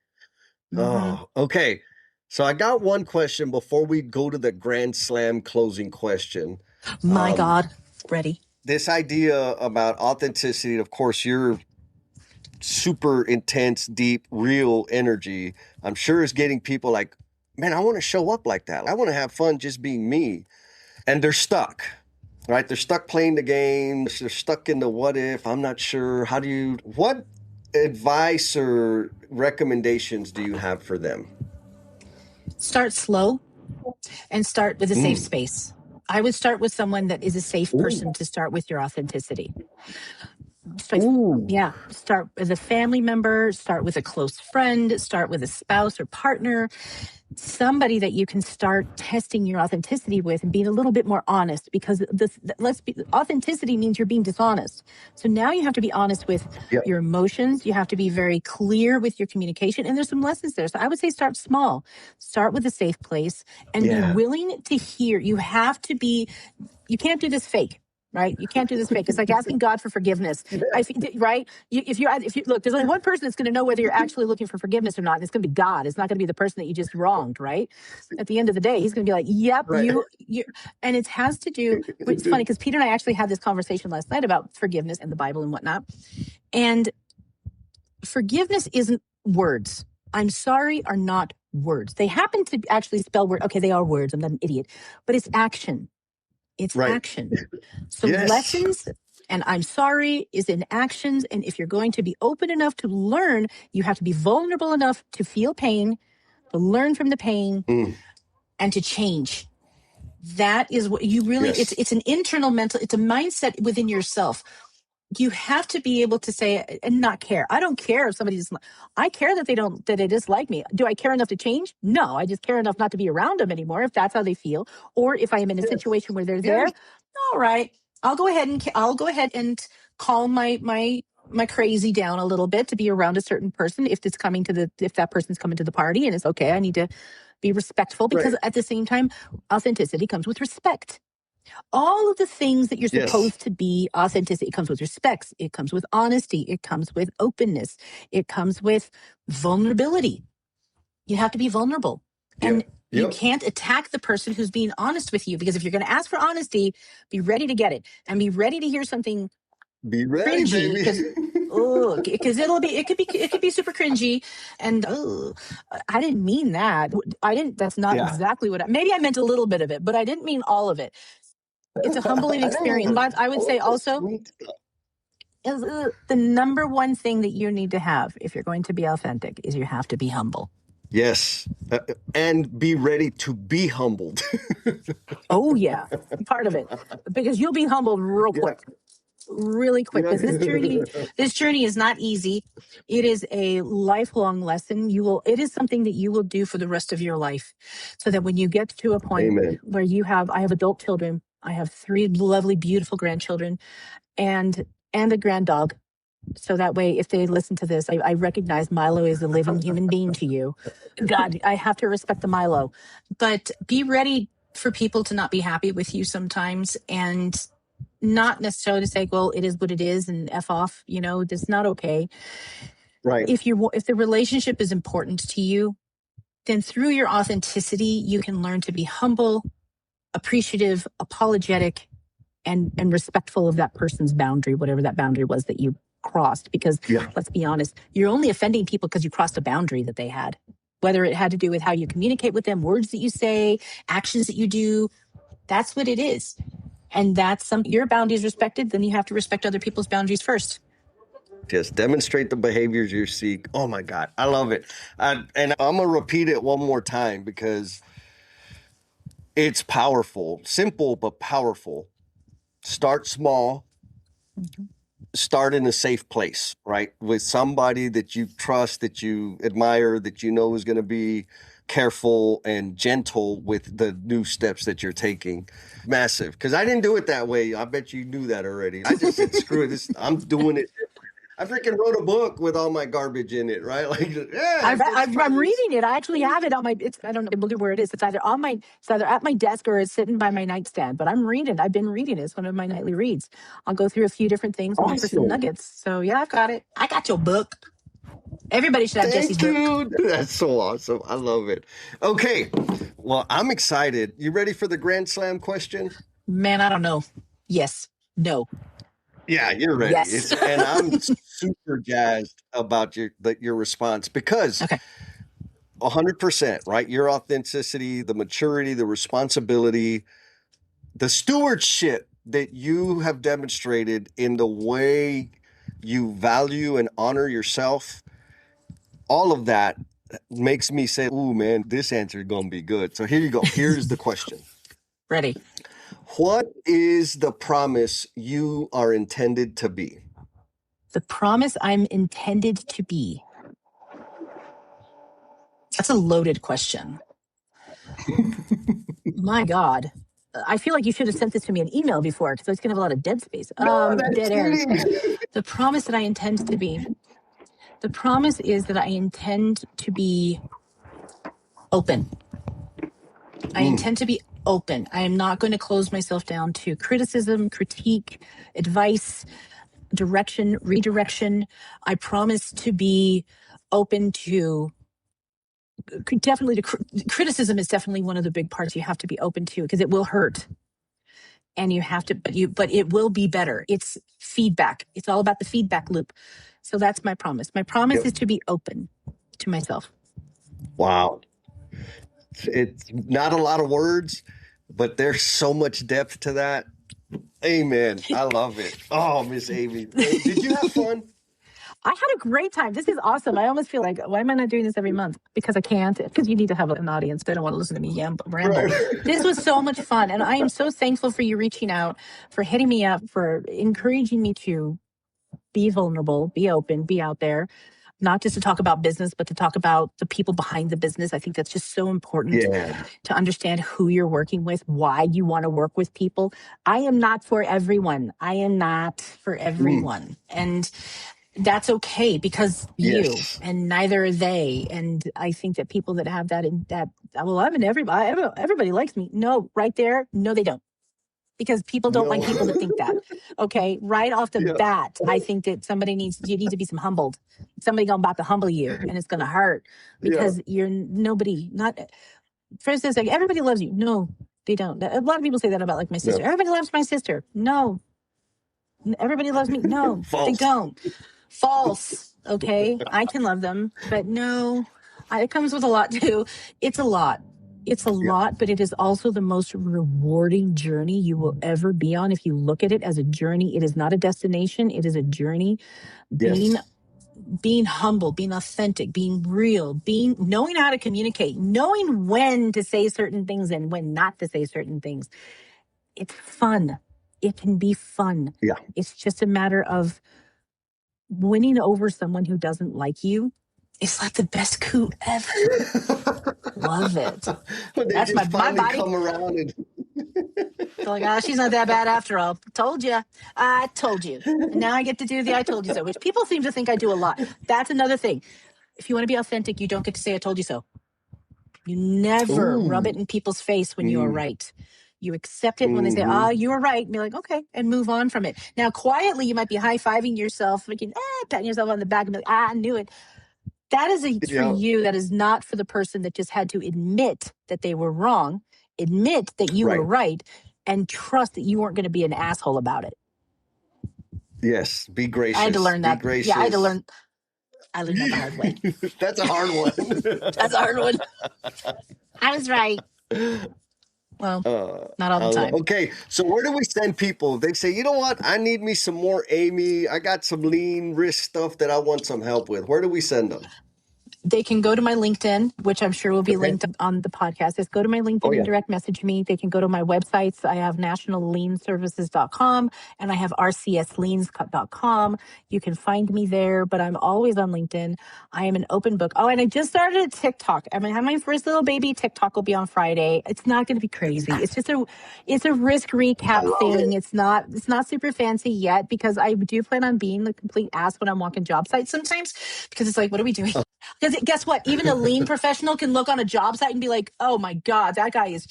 Oh, okay. So I got one question before we go to the Grand Slam closing question. My God, ready. This idea about authenticity, of course, you're super intense, deep, real energy, I'm sure is getting people like, man, I want to show up like that. I want to have fun just being me. And they're stuck, right? They're stuck playing the game. They're stuck in the what if, I'm not sure. What advice or recommendations do you have for them? Start slow and start with a safe space. I would start with someone that is a safe person to start with your authenticity. Start with a family member, start with a close friend, start with a spouse or partner, somebody that you can start testing your authenticity with and being a little bit more honest, because authenticity means you're being dishonest. So now you have to be honest with your emotions. You have to be very clear with your communication. And there's some lessons there. So I would say start small, start with a safe place and be willing to hear. You can't do this fake. Right? You can't do this fake. It's like asking God for forgiveness. I think, right? If you look, there's only one person that's going to know whether you're actually looking for forgiveness or not. And it's going to be God. It's not going to be the person that you just wronged, right? At the end of the day, he's going to be like, yep, right. you. And it has to do, it's funny because Peter and I actually had this conversation last night about forgiveness and the Bible and whatnot. And forgiveness isn't words. I'm sorry are not words. They happen to actually spell word. Okay, they are words. I'm not an idiot. But it's action. It's action. So lessons and I'm sorry is in actions. And if you're going to be open enough to learn, you have to be vulnerable enough to feel pain, to learn from the pain, and to change. That is what you really, it's an internal mental, it's a mindset within yourself. You have to be able to say and not care. I don't care if somebody I care that that they dislike me. Do I care enough to change? No, I just care enough not to be around them anymore if that's how they feel. Or if I am in a situation where they're there, all right, I'll go ahead and calm my crazy down a little bit to be around a certain person if that person's coming to the party and it's okay. I need to be respectful because at the same time, authenticity comes with respect. All of the things that you're supposed to be authenticity. It comes with respect. It comes with honesty. It comes with openness. It comes with vulnerability. You have to be vulnerable. And you can't attack the person who's being honest with you, because if you're going to ask for honesty, be ready to get it and be ready to hear something cringy, because it could be super cringy and I didn't mean that. That's not exactly maybe I meant a little bit of it, but I didn't mean all of it. It's a humbling experience. But I would say also is the number one thing that you need to have if you're going to be authentic is you have to be humble. Yes. And be ready to be humbled. Oh, yeah. Part of it. Because you'll be humbled real quick. Really quick. Because this journey is not easy. It is a lifelong lesson. It is something that you will do for the rest of your life. So that when you get to a point where I have adult children, I have 3 lovely, beautiful grandchildren and a grand dog. So that way, if they listen to this, I recognize Milo is a living human being to you. God, I have to respect the Milo. But be ready for people to not be happy with you sometimes, and not necessarily to say, well, it is what it is and F off, that's not okay. Right. If the relationship is important to you, then through your authenticity, you can learn to be humble, appreciative, apologetic, and respectful of that person's boundary, whatever that boundary was that you crossed. Because let's be honest, you're only offending people because you crossed a boundary that they had, whether it had to do with how you communicate with them, words that you say, actions that you do. That's what it is. And that's your boundaries respected, then you have to respect other people's boundaries first. Yes, demonstrate the behaviors you seek. Oh my God, I love it. And I'm going to repeat it one more time because it's powerful. Simple, but powerful. Start small. start in a safe place, right? With somebody that you trust, that you admire, that you know is going to be careful and gentle with the new steps that you're taking. Massive. Because I didn't do it that way. I bet you knew that already. I just said, screw this. I'm doing it. I freaking wrote a book with all my garbage in it, right? Like, yeah, I'm reading it. I actually have it on my. I don't know where it is. It's either on my. It's either at my desk or it's sitting by my nightstand. But I'm reading. I've been reading it. It's one of my nightly reads. I'll go through a few different things and look for some nuggets. So yeah, I've got it. I got your book. Everybody should have Jesse's book. That's so awesome. I love it. Okay, well, I'm excited. You ready for the Grand Slam question? Man, I don't know. Yes. No. Yeah, you're ready. Yes. And I'm super jazzed about your response because 100%, right? Your authenticity, the maturity, the responsibility, the stewardship that you have demonstrated in the way you value and honor yourself, all of that makes me say, ooh, man, this answer is going to be good. So here you go. Here's the question. Ready. What is the promise you are intended to be? The promise I'm intended to be. That's a loaded question. My God. I feel like you should have sent this to me in email before because I was going to have a lot of dead space. Dead air. The promise that I intend to be. The promise is that I intend to be open. I intend to be open. I am not going to close myself down to criticism, critique, advice, direction, redirection. I promise to be open to definitely criticism is definitely one of the big parts you have to be open to because it will hurt. And you have to, but it will be better. It's feedback. It's all about the feedback loop. So that's my promise. My promise is to be open to myself. Wow. It's not a lot of words, but there's so much depth to that. Amen. I love it. Oh, Miss Amy. Did you have fun? I had a great time. This is awesome. I almost feel like, why am I not doing this every month? Because I can't. Because you need to have an audience. They don't want to listen to me ramble. Right. This was so much fun. And I am so thankful for you reaching out, for hitting me up, for encouraging me to be vulnerable, be open, be out there. Not just to talk about business, but to talk about the people behind the business. I think that's just so important to understand who you're working with, why you want to work with people. I am not for everyone. I am not for everyone. And that's okay because you and neither are they. And I think that people that have that well, I'm in everybody likes me. No, right there. No, they don't. Because people don't like people that think that. Okay, right off the bat, I think that you need to be some humbled. Somebody about to humble you, and it's going to hurt because you're nobody. Not, for instance, like everybody loves you. No, they don't. A lot of people say that about like my sister. Everybody loves my sister. No, everybody loves me. No, they don't. False. Okay, I can love them, but no, it comes with a lot too. It's a lot. It's a lot, but it is also the most rewarding journey you will ever be on. If you look at it as a journey, it is not a destination. It is a journey. Being humble, being authentic, being real, knowing how to communicate, knowing when to say certain things and when not to say certain things. It's fun. It can be fun. Yeah. It's just a matter of winning over someone who doesn't like you. It's like the best coup ever. Love it. That's my body. Come around and like, she's not that bad after all. Told you. I told you. And now I get to do the I told you so, which people seem to think I do a lot. That's another thing. If you want to be authentic, you don't get to say I told you so. You never rub it in people's face when you are right. You accept it when they say, you were right. And be like, okay, and move on from it. Now, quietly, you might be high-fiving yourself, thinking, patting yourself on the back and be like, I knew it. That is for you. That is not for the person that just had to admit that they were wrong, admit that you were right, and trust that you weren't going to be an asshole about it. Yes, be gracious. I had to learn that. Gracious. Yeah, I learned that the hard way. That's a hard one. That's a hard one. I was right. Well, not all the time. Okay, so where do we send people? They say, you know what? I need me some more Amy. I got some lean risk stuff that I want some help with. Where do we send them? They can go to my LinkedIn, which I'm sure will be linked on the podcast. Just go to my LinkedIn and direct message me. They can go to my websites. I have nationallienservices.com and I have rcsliens.com. You can find me there, but I'm always on LinkedIn. I am an open book. Oh, and I just started a TikTok. I'm going to have my first little baby. TikTok will be on Friday. It's not going to be crazy. It's just it's a risk recap thing. It's not super fancy yet because I do plan on being the complete ass when I'm walking job sites sometimes because it's like, what are we doing? Because guess what? Even a lien professional can look on a job site and be like, "Oh my God, that guy's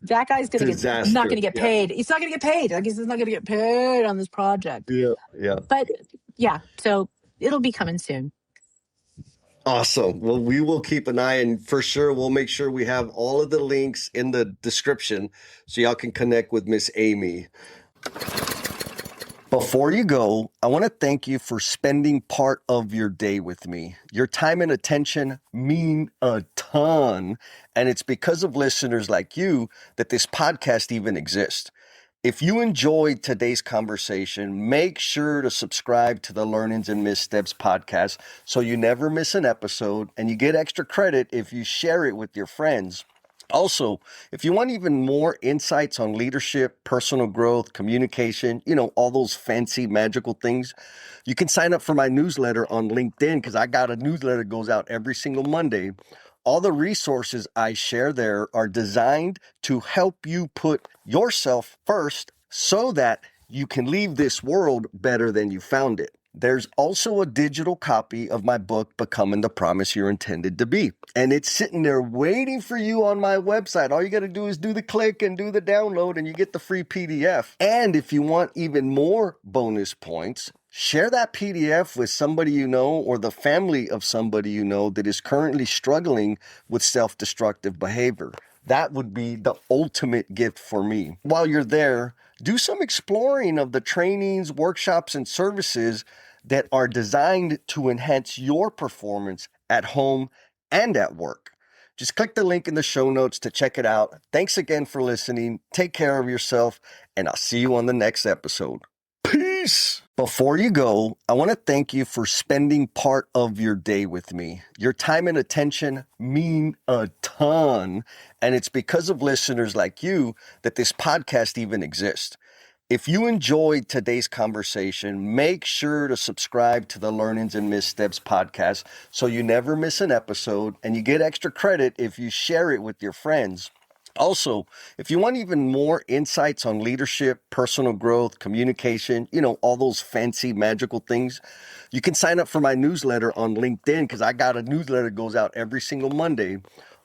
not going to get paid. He's not going to get paid. Like he's not going to get paid on this project." Yeah. But yeah, so it'll be coming soon. Awesome. Well, we will keep an eye, and for sure, we'll make sure we have all of the links in the description so y'all can connect with Miss Amy. Before you go, I want to thank you for spending part of your day with me. Your time and attention mean a ton, and it's because of listeners like you that this podcast even exists. If you enjoyed today's conversation, make sure to subscribe to the Learnings and Missteps podcast so you never miss an episode, and you get extra credit if you share it with your friends. Also, if you want even more insights on leadership, personal growth, communication, all those fancy magical things, you can sign up for my newsletter on LinkedIn because I got a newsletter that goes out every single Monday. All the resources I share there are designed to help you put yourself first so that you can leave this world better than you found it. There's also a digital copy of my book, Becoming the Promise You're Intended to Be. And it's sitting there waiting for you on my website. All you got to do is do the click and do the download and you get the free PDF. And if you want even more bonus points, share that PDF with somebody you know or the family of somebody you know that is currently struggling with self-destructive behavior. That would be the ultimate gift for me. While you're there, do some exploring of the trainings, workshops, and services that are designed to enhance your performance at home and at work. Just click the link in the show notes to check it out. Thanks again for listening. Take care of yourself, and I'll see you on the next episode. Peace. Before you go, I want to thank you for spending part of your day with me. Your time and attention mean a ton, and it's because of listeners like you that this podcast even exists. If you enjoyed today's conversation, make sure to subscribe to the Learnings and Missteps podcast so you never miss an episode, and you get extra credit if you share it with your friends. Also, if you want even more insights on leadership, personal growth, communication, all those fancy magical things, you can sign up for my newsletter on LinkedIn because I got a newsletter that goes out every single Monday.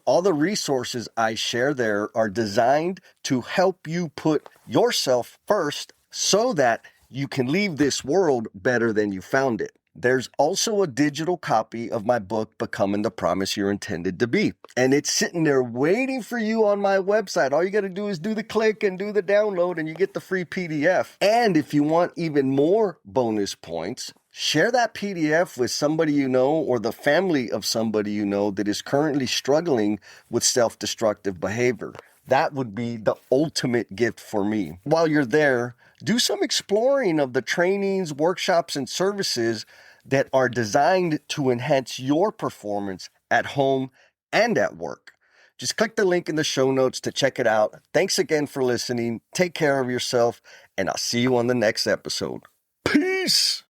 All the resources I share there are designed to help you put yourself first so that you can leave this world better than you found it. There's also a digital copy of my book, Becoming the Promise You're Intended to Be. And it's sitting there waiting for you on my website. All you got to do is do the click and do the download and you get the free PDF. And if you want even more bonus points, share that PDF with somebody you know or the family of somebody you know that is currently struggling with self-destructive behavior. That would be the ultimate gift for me. While you're there, do some exploring of the trainings, workshops, and services that are designed to enhance your performance at home and at work. Just click the link in the show notes to check it out. Thanks again for listening. Take care of yourself, and I'll see you on the next episode. Peace.